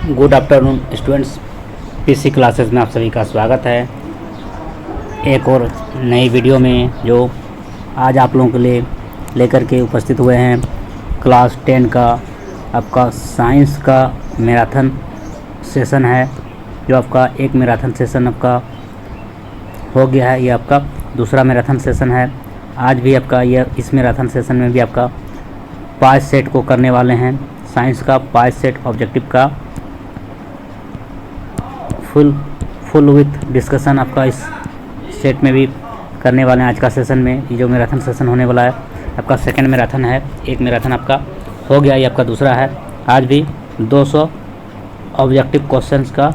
Good afternoon students, PC classes में आप सभी का स्वागत है एक और नई वीडियो में, जो आज आप लोगों के लिए लेकर के उपस्थित हुए हैं। क्लास 10 का आपका साइंस का मैराथन सेशन है, जो आपका एक मैराथन सेशन आपका हो गया है। ये आपका दूसरा मैराथन सेशन है। आज भी आपका इस मैराथन सेशन में भी आपका 5 सेट को करने वाले हैं। साइंस का 5 सेट ऑब्जेक्टिव का फुल विथ डिस्कशन आपका इस सेट में भी करने वाले हैं। आज का सेशन में ये जो मैराथन सेशन होने वाला है आपका सेकंड मैराथन है। एक मैराथन आपका हो गया, ये आपका दूसरा है। आज भी 200 ऑब्जेक्टिव क्वेश्चंस का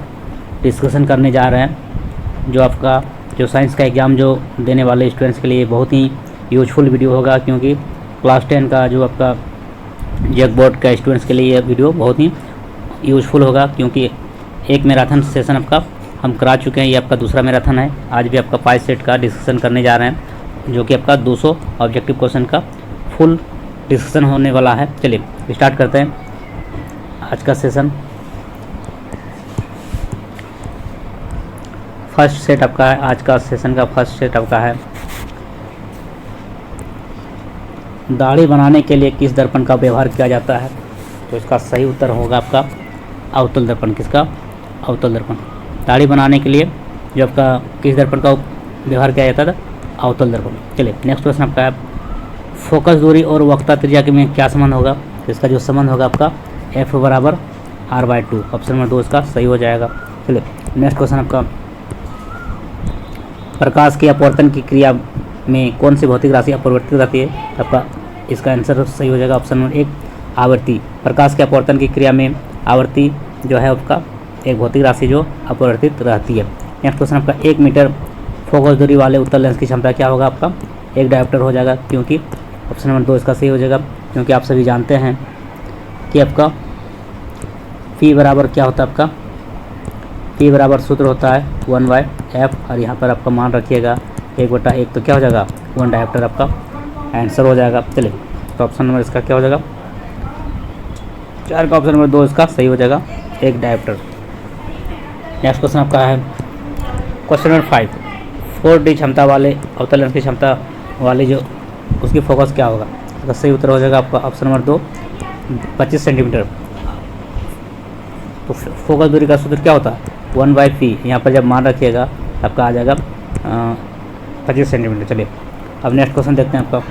डिस्कशन करने जा रहे हैं, जो आपका जो साइंस का एग्ज़ाम जो देने वाले स्टूडेंट्स के लिए बहुत ही यूजफुल वीडियो होगा, क्योंकि क्लास 10 का जो आपका जैक बोर्ड का स्टूडेंट्स के लिए ये वीडियो बहुत ही यूजफुल होगा, क्योंकि एक मैराथन सेशन आपका हम करा चुके हैं। ये आपका दूसरा मैराथन है। आज भी आपका 5 सेट का डिस्कशन करने जा रहे हैं, जो कि आपका 200 ऑब्जेक्टिव क्वेश्चन का फुल डिस्कशन होने वाला है। चलिए स्टार्ट करते हैं आज का सेशन। फर्स्ट सेट आपका है, आज का सेशन का फर्स्ट सेट आपका है, दाढ़ी बनाने के लिए किस दर्पण का व्यवहार किया जाता है? तो इसका सही उत्तर होगा आपका अवतल दर्पण। किसका? अवतल दर्पण। दाढ़ी बनाने के लिए जो आपका किस दर्पण का व्यवहार किया जाता है? अवतल दर्पण। चलिए नेक्स्ट क्वेश्चन आपका है, फोकस दूरी और वक्रता त्रिज्या के में क्या संबंध होगा? तो इसका जो संबंध होगा आपका F बराबर R/2। ऑप्शन नंबर 2 इसका सही हो जाएगा। चलिए नेक्स्ट क्वेश्चन आपका, प्रकाश की अपवर्तन की क्रिया में कौन सी भौतिक राशि अपरिवर्तित रहती है? आपका इसका आंसर सही हो जाएगा ऑप्शन नंबर 1 आवृत्ति। प्रकाश के अपवर्तन की क्रिया में आवृत्ति जो है आपका एक भौतिक राशि जो अपरिवर्तित रहती है। नेक्स्ट क्वेश्चन आपका, 1 मीटर फोकस दूरी वाले उत्तल लेंस की क्षमता क्या होगा? आपका एक डायोप्टर हो जाएगा, क्योंकि ऑप्शन नंबर 2 इसका सही हो जाएगा, क्योंकि आप सभी जानते हैं कि आपका P बराबर क्या होता है? आपका P बराबर सूत्र होता है 1/f, और यहाँ पर आपका मान रखिएगा 1/1, तो क्या हो जाएगा 1 डायोप्टर आपका आंसर हो जाएगा। चलिए तो ऑप्शन नंबर इसका क्या हो जाएगा 4 का ऑप्शन नंबर 2 इसका सही हो जाएगा, 1 डायोप्टर। नेक्स्ट क्वेश्चन आपका है क्वेश्चन नंबर 5, 4D क्षमता वाले अवतल लेंस की क्षमता वाली जो उसकी फोकस क्या होगा? इसका सही उत्तर हो जाएगा आपका ऑप्शन नंबर 2 25 सेंटीमीटर। तो फोकस दूरी का सूत्र क्या होता है? 1/p। यहाँ पर जब मान रखिएगा आपका आ जाएगा 25 सेंटीमीटर। चलिए अब नेक्स्ट क्वेश्चन देखते हैं आपका,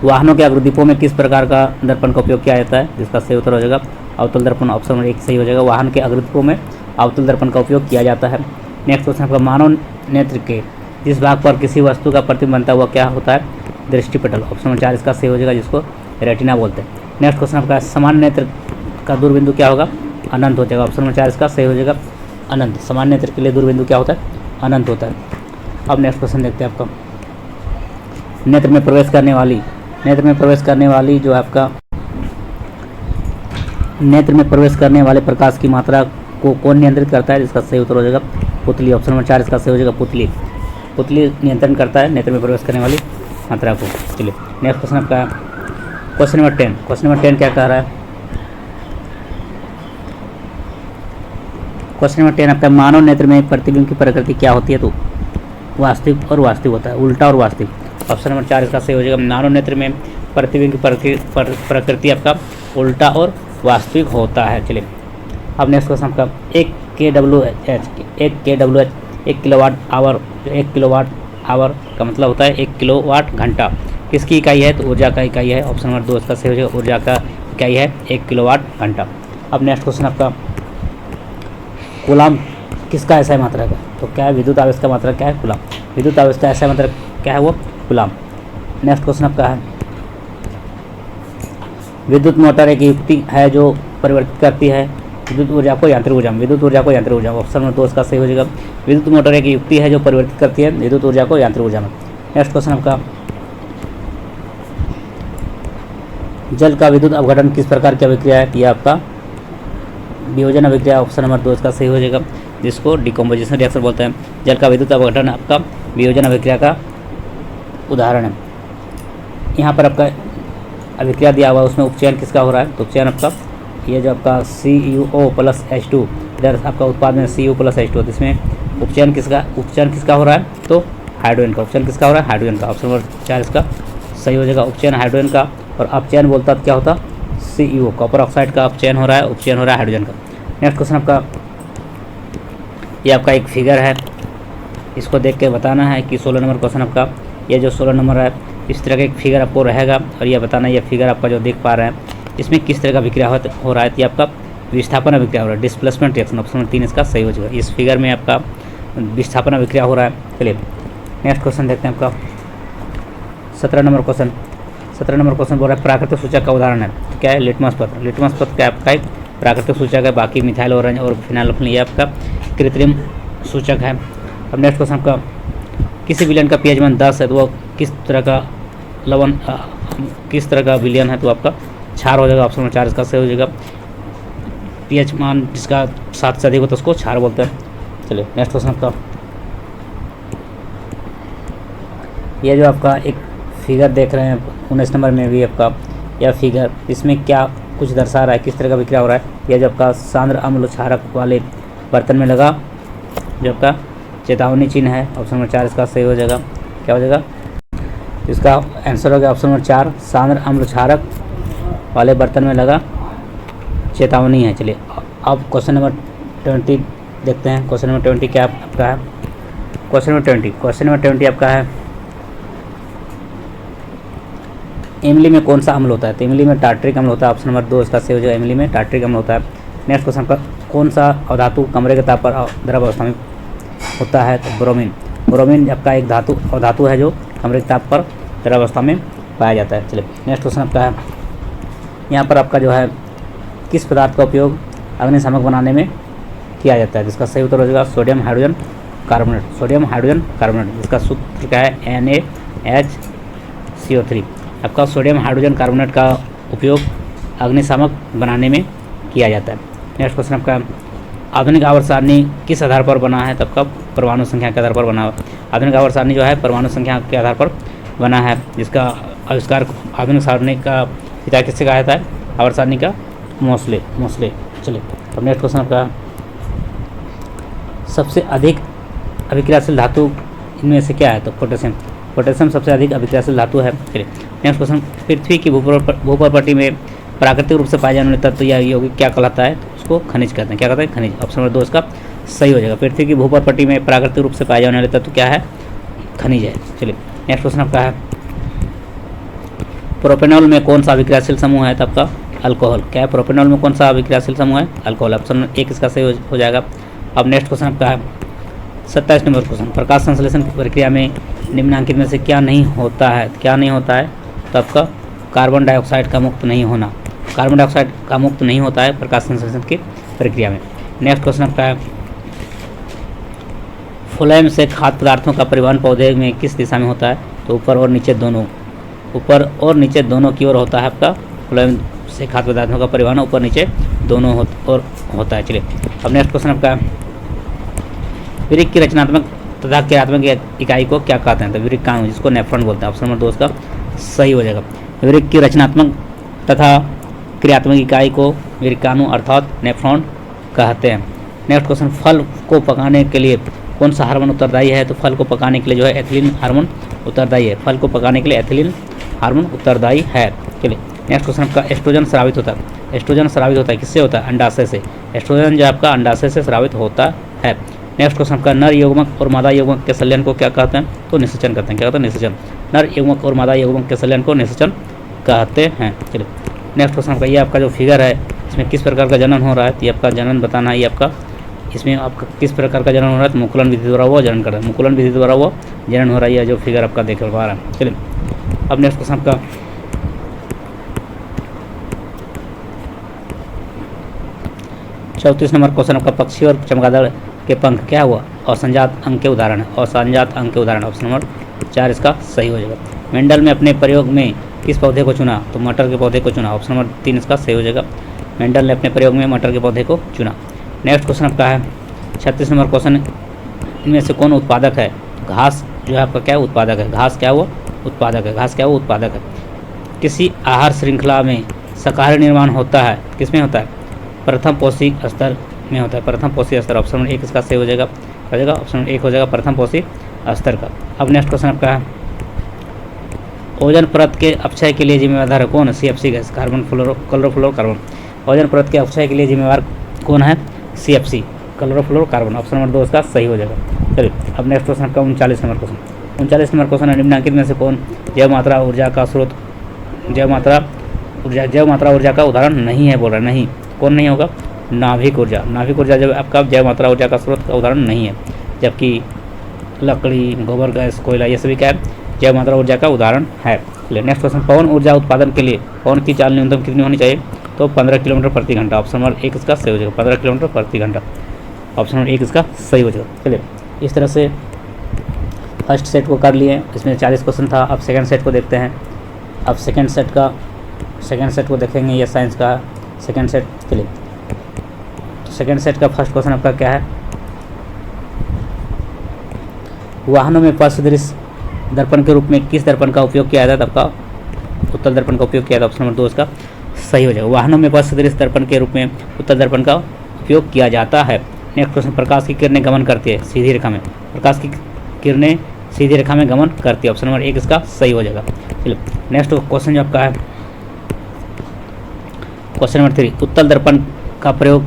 वाहनों के अग्रदीपों में किस प्रकार का दर्पण का उपयोग किया जाता है? जिसका सही उत्तर हो जाएगा अवतल दर्पण। ऑप्शन नंबर 1 सही हो जाएगा, वाहन के अग्रदीपों में अवतल दर्पण का उपयोग किया जाता है। नेक्स्ट क्वेश्चन आपका, मानव नेत्र के जिस भाग पर किसी वस्तु का प्रतिबिंब बनता हुआ क्या होता है? दृष्टिपटल। ऑप्शन नंबर 4 इसका सही हो जाएगा, जिसको रेटिना बोलते हैं। नेक्स्ट क्वेश्चन आपका, सामान्य नेत्र का दूरबिंदु क्या होगा? अनंत हो जाएगा। ऑप्शन नंबर 4 इसका सही हो जाएगा, अनंत। सामान्य नेत्र के लिए दूरबिंदु क्या होता है? अनंत होता है। अब नेक्स्ट क्वेश्चन देखते हैं आपका, नेत्र में प्रवेश करने वाली जो आपका नेत्र में प्रवेश करने वाले प्रकाश की मात्रा को कौन नियंत्रित करता है? जिसका सही उत्तर हो जाएगा पुतली। ऑप्शन नंबर 4 इसका सही हो जाएगा, पुतली नियंत्रण करता है नेत्र में प्रवेश करने वाली मात्रा को। चलिए नेक्स्ट क्वेश्चन आपका क्वेश्चन नंबर 10। क्वेश्चन नंबर 10 क्या कह रहा है? क्वेश्चन नंबर 10 आपका, मानव नेत्र में प्रतिबिंब की प्रकृति क्या होती है? तो वास्तविक और वास्तविक होता है, उल्टा और वास्तविक। ऑप्शन नंबर 4 इसका सही हो जाएगा, मानव नेत्र में प्रतिबिंब की प्रकृति आपका उल्टा और वास्तविक होता है। चलिए अब नेक्स्ट क्वेश्चन आपका, 1 kWh 1 kilowatt hour. 1 kilowatt hour का मतलब होता है 1 किलोवाट घंटा। किसकी इकाई है? तो ऊर्जा का इकाई है। ऑप्शन नंबर 2 इसका सही हो जाएगा, ऊर्जा का इकाई है 1 किलोवाट घंटा। अब नेक्स्ट क्वेश्चन आपका, कूलाम किसका ऐसा मात्रक है? तो क्या है? विद्युत आवेश का मात्रक क्या है? कूलाम। विद्युत आवेश का ऐसा मात्रक क्या है? वो कूलाम। नेक्स्ट क्वेश्चन आपका है, विद्युत मोटर एक युक्ति है जो परिवर्तित करती है विद्युत ऊर्जा को यांत्रिक ऊर्जा में। विद्युत ऊर्जा को यांत्रिक ऊर्जा में। ऑप्शन नंबर 2 इसका सही हो जाएगा, विद्युत मोटर एक युक्ति है जो परिवर्तित करती है विद्युत ऊर्जा को यांत्रिक ऊर्जा में। नेक्स्ट क्वेश्चन आपका, जल का विद्युत अपघटन किस प्रकार की अभिक्रिया है? यह आपका वियोजन अभिक्रिया। ऑप्शन नंबर 2 इसका सही हो जाएगा, जिसको डिकम्पोजिशन रिएक्शन बोलते हैं। जल का विद्युत अपघटन आपका वियोजन अभिक्रिया का उदाहरण है। यहाँ पर आपका अभिक्रिया दिया हुआ, उसमें उपचयन किसका हो रहा है? तो उपचयन आपका ये जो आपका CuO प्लस H2, इधर आपका उत्पाद में Cu प्लस H2, तो इसमें उपचयन किसका हो रहा है? तो हाइड्रोजन का। उपचयन किसका हो रहा है? हाइड्रोजन का। ऑप्शन नंबर 4 इसका सही हो जाएगा, उपचयन हाइड्रोजन का। और अपचयन बोलता तो क्या होता? Cu, कॉपर ऑक्साइड का अपचयन हो रहा है, उपचयन हो रहा है हाइड्रोजन का। नेक्स्ट क्वेश्चन आपका, ये आपका एक फिगर है, इसको देख के बताना है कि 16 नंबर क्वेश्चन आपका, ये जो 16 नंबर है, इस तरह का एक फिगर आपको रहेगा और ये बताना है, ये फिगर आपका जो देख पा रहे हैं इसमें किस तरह का विक्रिया हो रहा है। तो ये आपका विस्थापन विक्रिया हो रहा है, डिस्प्लेसमेंट रिएक्शन। ऑप्शन नंबर 3 इसका सही हो जाएगा। इस फिगर में आपका विस्थापन विक्रिया हो रहा है। चलिए नेक्स्ट क्वेश्चन देखते हैं आपका 17 नंबर क्वेश्चन। 17 नंबर क्वेश्चन बोल रहा है प्राकृतिक सूचक का उदाहरण है। तो क्या है? लिटमस पत्र। लिटमस पत्र क्या आपका एक प्राकृतिक सूचक है, बाकी मिथाइल ऑरेंज और फिनाइल ये आपका कृत्रिम सूचक है। अब नेक्स्ट क्वेश्चन आपका, किसी विलयन का pH मान 10 है तो वो किस तरह का विलयन है? तो आपका क्षार हो जाएगा। ऑप्शन नंबर 4 इसका सही हो जाएगा। pH मान जिसका 7 से अधिक होता है उसको क्षार बोलते हैं। चलिए नेक्स्ट क्वेश्चन आपका, ये जो आपका एक फिगर देख रहे हैं 19 नंबर में भी आपका यह फिगर, इसमें क्या कुछ दर्शा रहा है, किस तरह का विक्रिया हो रहा है? यह जो आपका सांद्र अम्ल क्षारक वाले बर्तन में लगा जो आपका चेतावनी चिन्ह है। ऑप्शन नंबर 4 इसका सही हो जाएगा। क्या हो जाएगा? इसका आंसर हो गया ऑप्शन नंबर 4, सांद्र अम्ल क्षारक वाले बर्तन में लगा चेतावनी है। चलिए अब क्वेश्चन नंबर 20 देखते हैं। क्वेश्चन नंबर 20 क्या आपका है? क्वेश्चन नंबर 20 आपका है, इमली में कौन सा अम्ल होता है? तो इमली में टार्ट्रिक अम्ल होता है। ऑप्शन नंबर 2 इसका सही हो जाएगा, इमली में टार्ट्रिक अम्ल होता है। नेक्स्ट क्वेश्चन का, कौन सा अधातु कमरे के ताप पर द्रव अवस्था में होता है? तो ब्रोमीन। ब्रोमीन आपका एक अधातु है जो कमरे के ताप पर द्रव अवस्था में पाया जाता है। चलिए नेक्स्ट क्वेश्चन आपका है, यहाँ पर आपका जो है किस पदार्थ का उपयोग अग्निशामक बनाने में किया जाता है? जिसका सही उत्तर हो जाएगा sodium hydrogen carbonate. Sodium hydrogen carbonate, जिसका सूत्र क्या है? NaHCO3। आपका सोडियम हाइड्रोजन कार्बोनेट का उपयोग अग्निशामक बनाने में किया जाता है। नेक्स्ट क्वेश्चन आपका, आधुनिक आवर्त सारणी किस आधार पर बना है? तो आपका परमाणु संख्या के आधार पर बना हुआ। आधुनिक आवर्त सारणी जो है परमाणु संख्या के आधार पर बना है, जिसका आविष्कार आधुनिक सारणी का पिता किससे कहा जाता है? आवर्त सारणी का मोस्ले। चलिए अब नेक्स्ट क्वेश्चन आपका, सबसे अधिक अभिक्रियाशील धातु इनमें से क्या है? तो पोटेशियम। पोटेशियम सबसे अधिक अभिक्रियाशील धातु है। चलिए नेक्स्ट क्वेश्चन, पृथ्वी की भूपर्पटी में प्राकृतिक रूप से पाए जाने वाले तत्व या यौगिक क्या कहलाता है? तो उसको खनिज कहते हैं। क्या कहते हैं? खनिज। ऑप्शन नंबर 2 इसका सही हो जाएगा। पृथ्वी की भूपर्पटी में प्राकृतिक रूप से पाए जाने वाले तत्व क्या है? खनिज है। चलिए नेक्स्ट क्वेश्चन आपका है, प्रोपेनॉल में कौन सा अभिक्रियाशील समूह है? तो आपका अल्कोहल। क्या है? प्रोपेनॉल में कौन सा अभिक्रियाशील समूह है? अल्कोहल। ऑप्शन नंबर 1 इसका सही हो जाएगा। अब नेक्स्ट क्वेश्चन आपका है 27 नंबर क्वेश्चन, प्रकाश संश्लेषण की प्रक्रिया में निम्नलिखित में से क्या नहीं होता है? क्या नहीं होता है? तो आपका कार्बन डाइऑक्साइड का मुक्त नहीं होना। कार्बन डाइऑक्साइड का मुक्त नहीं होता है प्रकाश संश्लेषण की प्रक्रिया में। नेक्स्ट क्वेश्चन आपका है, फ्लोएम से खाद्य पदार्थों का परिवहन पौधे में किस दिशा में होता है? तो ऊपर और नीचे दोनों की ओर होता है। आपका फ्लोएम से खाद्य पदार्थों का परिवहन ऊपर नीचे दोनों होता है। चलिए अब नेक्स्ट क्वेश्चन आपका, विरिक की रचनात्मक तथा क्रियात्मक इकाई को क्या कहते हैं? तो विरिकाणु, जिसको नेफ्रॉन बोलते हैं। ऑप्शन नंबर 2 इसका सही हो जाएगा। विरिक की रचनात्मक तथा क्रियात्मक इकाई को विरिकाणु अर्थात नेफ्रॉन कहते हैं। नेक्स्ट क्वेश्चन, फल को पकाने के लिए कौन सा हार्मोन उत्तरदायी है? तो फल को पकाने के लिए जो है एथिलीन हार्मोन उत्तरदायी है। फल को पकाने के लिए एथिलीन हार्मोन उत्तरदायी है। चलिए नेक्स्ट क्वेश्चन आपका, एस्ट्रोजन स्रावित होता है। एस्ट्रोजन स्रावित होता है किससे होता है? अंडाशय से। एस्ट्रोजन जो आपका अंडाशय से स्रावित होता है। नेक्स्ट क्वेश्चन आपका, नर युग्मक और मादा युग्मक के संलयन को क्या कहते हैं? तो निषेचन कहते हैं। क्या कहते हैं? निषेचन। नर युग्मक और मादा युग्मक के संलयन को निषेचन कहते हैं। चलिए नेक्स्ट क्वेश्चन आपका, ये आपका जो फिगर है इसमें किस प्रकार का जनन हो रहा है? तो ये आपका जनन बताना है। ये आपका इसमें आपका किस प्रकार का जनन हो रहा है? तो मुकुलन विधि द्वारा वो जनन कर रहा है। मुकुलन विधि द्वारा वो जनन हो रहा है, ये जो फिगर आपका देख पा रहा है। चलिए अब नेक्स्ट क्वेश्चन आपका, 34 नंबर क्वेश्चन आपका, पक्षी और चमगादड़ के पंख क्या हुआ? असंजात अंग के उदाहरण है। असंजात अंग के उदाहरण। ऑप्शन नंबर 4 इसका सही हो जाएगा। मेंडल में अपने प्रयोग में किस पौधे को चुना? तो मटर के पौधे को चुना। ऑप्शन नंबर 3 इसका सही हो जाएगा। मेंडल ने अपने प्रयोग में मटर के पौधे को चुना। नेक्स्ट क्वेश्चन आपका है 36 नंबर क्वेश्चन, इनमें से कौन उत्पादक है? घास जो है आपका क्या उत्पादक है? घास क्या हुआ? उत्पादक है। घास क्या हुआ? उत्पादक है। किसी आहार श्रृंखला में शाकाहारी निर्माण होता है, किसमें होता है? प्रथम पोषी स्तर में होता है। प्रथम पोषी स्तर, ऑप्शन नंबर 1 इसका सही हो जाएगा, ऑप्शन नंबर 1 हो जाएगा प्रथम पोषी स्तर का। अब नेक्स्ट क्वेश्चन आपका है, ओजोन परत के अपक्षय के लिए जिम्मेदार है कौन? CFC gas, carbon chlorofluorocarbon. Ozone परत के अपक्षय के लिए जिम्मेदार कौन है? CFC, chlorofluorocarbon. ऑप्शन नंबर 2 इसका सही हो जाएगा। चलिए अब नेक्स्ट क्वेश्चन आपका 39 नंबर क्वेश्चन। 39 नंबर क्वेश्चन है, निम्नलिखित में से कौन जैव मात्रा ऊर्जा का स्रोत, जैव मात्रा ऊर्जा का उदाहरण नहीं है? बोल रहा है नहीं, कौन नहीं होगा? नाभिक ऊर्जा। नाभिक ऊर्जा जब आपका जैव मात्रा ऊर्जा का स्रोत का उदाहरण नहीं है, जबकि लकड़ी, गोबर गैस, कोयला ये सभी क्या है? जैव मात्रा ऊर्जा का उदाहरण है। चलिए नेक्स्ट क्वेश्चन, पवन ऊर्जा उत्पादन के लिए पवन की चाल न्यूनतम कितनी होनी चाहिए? तो 15 किलोमीटर प्रति घंटा। ऑप्शन नंबर 1 इसका सही हो जाएगा, 15 किलोमीटर प्रति घंटा। ऑप्शन नंबर 1 इसका सही हो जाएगा। चलिए इस तरह से फर्स्ट सेट को कर लिए, इसमें 40 क्वेश्चन था। अब सेकंड सेट को देखते हैं। अब सेकंड सेट को देखेंगे, ये साइंस का सेकंड सेट। चलिए तो सेकंड सेट का फर्स्ट क्वेश्चन आपका क्या है? वाहनों में पार्श्वदृश्य दर्पण के रूप में किस दर्पण का उपयोग किया जाता है? आपका उत्तल दर्पण का उपयोग किया जाता है। ऑप्शन नंबर 2 इसका सही हो जाएगा। वाहनों में पार्श्वदृश्य दर्पण के रूप में उत्तल दर्पण का उपयोग किया जाता है। नेक्स्ट क्वेश्चन, प्रकाश की किरणें गमन करती है सीधी रेखा में, प्रकाश की किरणें सीधी रेखा में गमन करती है। ऑप्शन नंबर 1 इसका सही हो जाएगा। चलिए नेक्स्ट क्वेश्चन जो आपका है क्वेश्चन नंबर 3, उत्तल दर्पण का प्रयोग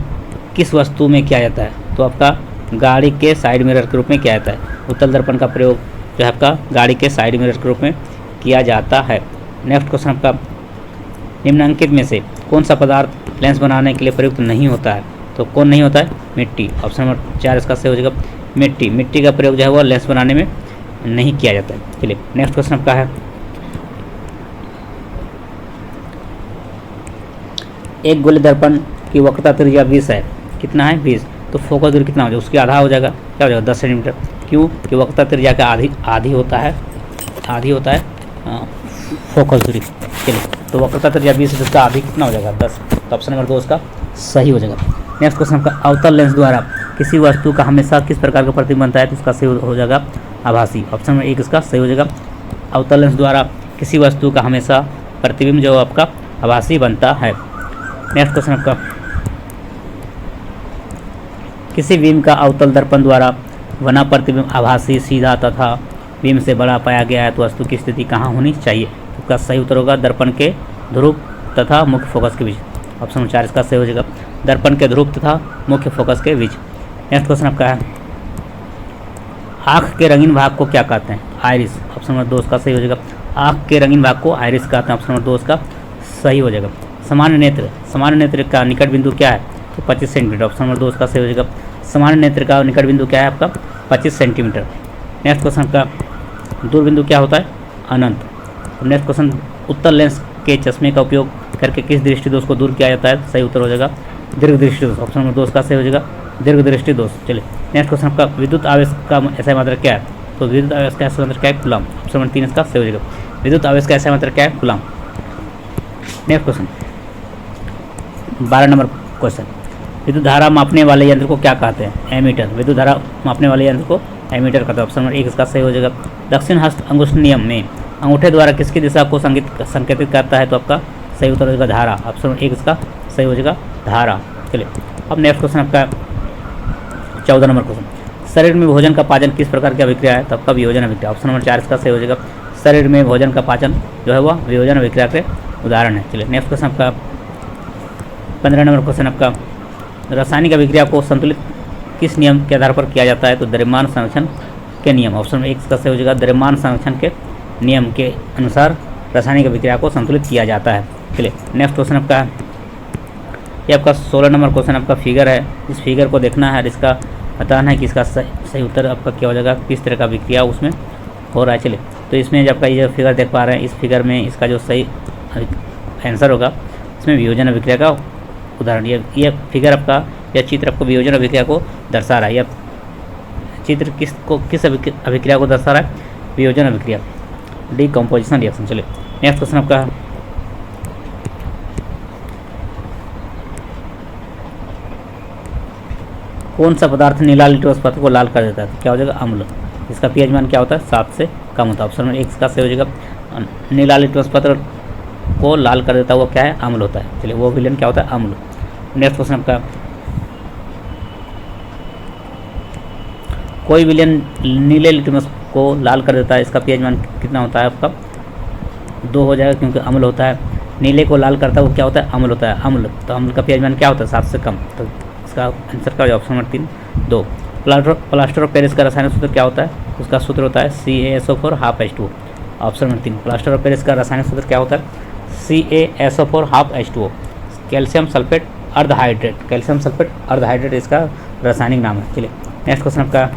किस वस्तु में किया जाता है? तो आपका गाड़ी के साइड मिरर के रूप में किया जाता है। उत्तल दर्पण का प्रयोग जो है आपका गाड़ी के साइड मिरर के रूप में किया जाता है। नेक्स्ट क्वेश्चन आपका, निम्नलिखित में से कौन सा पदार्थ लेंस बनाने के लिए प्रयुक्त नहीं होता है? तो कौन नहीं होता है? मिट्टी। ऑप्शन नंबर 4 इसका सही हो जाएगा, मिट्टी। मिट्टी का प्रयोग जो है वो लेंस बनाने में नहीं किया जाता है। चलिए नेक्स्ट क्वेश्चन आपका है, एक गोले दर्पण की वक्रता त्रिज्या 20 है, कितना है? 20। तो फोकस दूरी कितना हो जाएगा? उसकी आधा हो जाएगा, क्या हो जाएगा? 10 सेंटीमीटर। क्यों? कि वक्रता त्रिज्या का आधी होता है फोकस दूरी। चलिए तो वक्रता त्रिज्या 20 है, उसका आधी कितना हो जाएगा? 10। तो ऑप्शन नंबर 2 इसका सही हो जाएगा। नेक्स्ट क्वेश्चन आपका, अवतल लेंस द्वारा किसी वस्तु का हमेशा किस प्रकार का प्रतिबिंब बनता है? तो इसका सही हो जाएगा आभासी। ऑप्शन नंबर 1 इसका सही हो जाएगा। अवतल लेंस द्वारा किसी वस्तु का हमेशा प्रतिबिंब जो आपका आभासी बनता है। नेक्स्ट क्वेश्चन आपका, किसी बीम का अवतल दर्पण द्वारा बना प्रतिबिंब आभासी, सीधा तथा बीम से बड़ा पाया गया है तो वस्तु की स्थिति कहाँ होनी चाहिए? तो इसका सही उत्तर होगा दर्पण के ध्रुव तथा मुख्य फोकस के बीच। ऑप्शन नंबर 4 इसका सही हो जाएगा, दर्पण के ध्रुव तथा मुख्य फोकस के बीच। नेक्स्ट क्वेश्चन आपका है, आँख के रंगीन भाग को क्या कहते हैं? आइरिस। ऑप्शन नंबर 2 इसका सही हो जाएगा, आँख के रंगीन भाग को आइरिस कहते हैं। ऑप्शन नंबर 2 इसका सही हो जाएगा। सामान्य नेत्र का निकट बिंदु क्या है? तो 25 सेंटीमीटर। ऑप्शन नंबर 2 इसका सही हो जाएगा, सामान्य नेत्र का निकट बिंदु क्या है आपका? 25 सेंटीमीटर। नेक्स्ट क्वेश्चन का, दूर बिंदु क्या होता है? अनंत। नेक्स्ट क्वेश्चन, उत्तल लेंस के चश्मे का उपयोग करके किस दृष्टि दोष को दूर किया जाता है? सही उत्तर हो जाएगा दीर्घ दृष्टि दोष। ऑप्शन नंबर 2 इसका सही हो जाएगा दीर्घ दृष्टि दोष। चलिए नेक्स्ट क्वेश्चन आपका, विद्युत आवेश का ऐसा मात्रा क्या है? तो विद्युत आवेश का ऐसा मात्रा क्या है? कूलम। ऑप्शन नंबर 3 इसका सही हो जाएगा, विद्युत आवेश का ऐसा मात्रा क्या है? Coulomb. Next question 12 number question, विद्युत धारा मापने वाले यंत्र को क्या कहते हैं? एमीटर। विद्युत धारा मापने वाले यंत्र को एमीटर कहते हैं। ऑप्शन नंबर 1 इसका सही हो जाएगा। दक्षिण हस्त अंगुष्ठ नियम में अंगूठे द्वारा किसकी दिशा को संकेतित करता है? तो आपका सही उत्तर हो जाएगा धारा। ऑप्शन नंबर 1 इसका सही हो जाएगा धारा। चलिए अब नेक्स्ट क्वेश्चन आपका 14 नंबर क्वेश्चन, शरीर में भोजन का पाचन किस प्रकार की अभिक्रिया है? तो आपका वियोजन अभिक्रिया। ऑप्शन नंबर 4 इसका सही हो जाएगा, शरीर में भोजन का पाचन जो है वह वियोजन अभिक्रिया के उदाहरण है। चलिए नेक्स्ट क्वेश्चन आपका 15 नंबर क्वेश्चन आपका, रासायनिक अभिक्रिया को संतुलित किस नियम के आधार पर किया जाता है? तो द्रव्यमान संरक्षण के नियम। ऑप्शन नंबर 1 इसका सही हो जाएगा, द्रव्यमान संरक्षण के नियम के अनुसार रासायनिक अभिक्रिया को संतुलित किया जाता है। चलिए नेक्स्ट क्वेश्चन आपका, ये आपका 16 नंबर क्वेश्चन आपका फिगर है। इस फिगर को देखना है और इसका बताना है कि इसका सही उत्तर आपका क्या हो जाएगा, किस तरह का अभिक्रिया उसमें हो रहा है। चलिए तो इसमें जब आपका ये फिगर देख पा रहे हैं, इस फिगर में इसका जो सही आंसर होगा इसमें वियोजन अभिक्रिया का उदाहरण। ये फिगर आपका, यह चित्र आपको वियोजन अभिक्रिया को दर्शा रहा है। यह चित्र किस अभिक्रिया को दर्शा रहा है? वियोजन अभिक्रिया, डीकम्पोजिशन रिएक्शन। चलिए नेक्स्ट क्वेश्चन आपका, कौन सा पदार्थ नीला लिटमस पत्र को लाल कर देता है? तो क्या हो जाएगा? अम्ल। इसका पीएच मान क्या होता है? 7 से कम होता है। ऑप्शन नंबर 1 इसका सही हो जाएगा, नीला लिटमस पत्र को लाल कर देता है वो क्या है? अम्ल होता है। चलिए वो विलेन क्या होता है? अम्ल। नेक्स्ट क्वेश्चन आपका, कोई विलेन नीले लिटमस को लाल कर देता है, इसका पीएच मान कितना होता है आपका? 2 हो जाएगा, क्योंकि अम्ल होता है। नीले को लाल करता है वो क्या होता है? अम्ल होता है, अम्ल। तो अम्ल का पीएच मान क्या होता है? 7 से कम। तो इसका आंसर का option number 3 2। Plaster of Paris का रासायनिक सूत्र क्या होता है? उसका सूत्र होता है CaSO4 half H2O। Option number 3। Plaster of Paris का रासायनिक सूत्र क्या होता है? CaSO4 half H2O। Calcium sulphate अर्धहाइड्रेट, कैल्शियम सल्फेट अर्धहाइड्रेट इसका रासायनिक नाम है। चलिए नेक्स्ट क्वेश्चन आपका,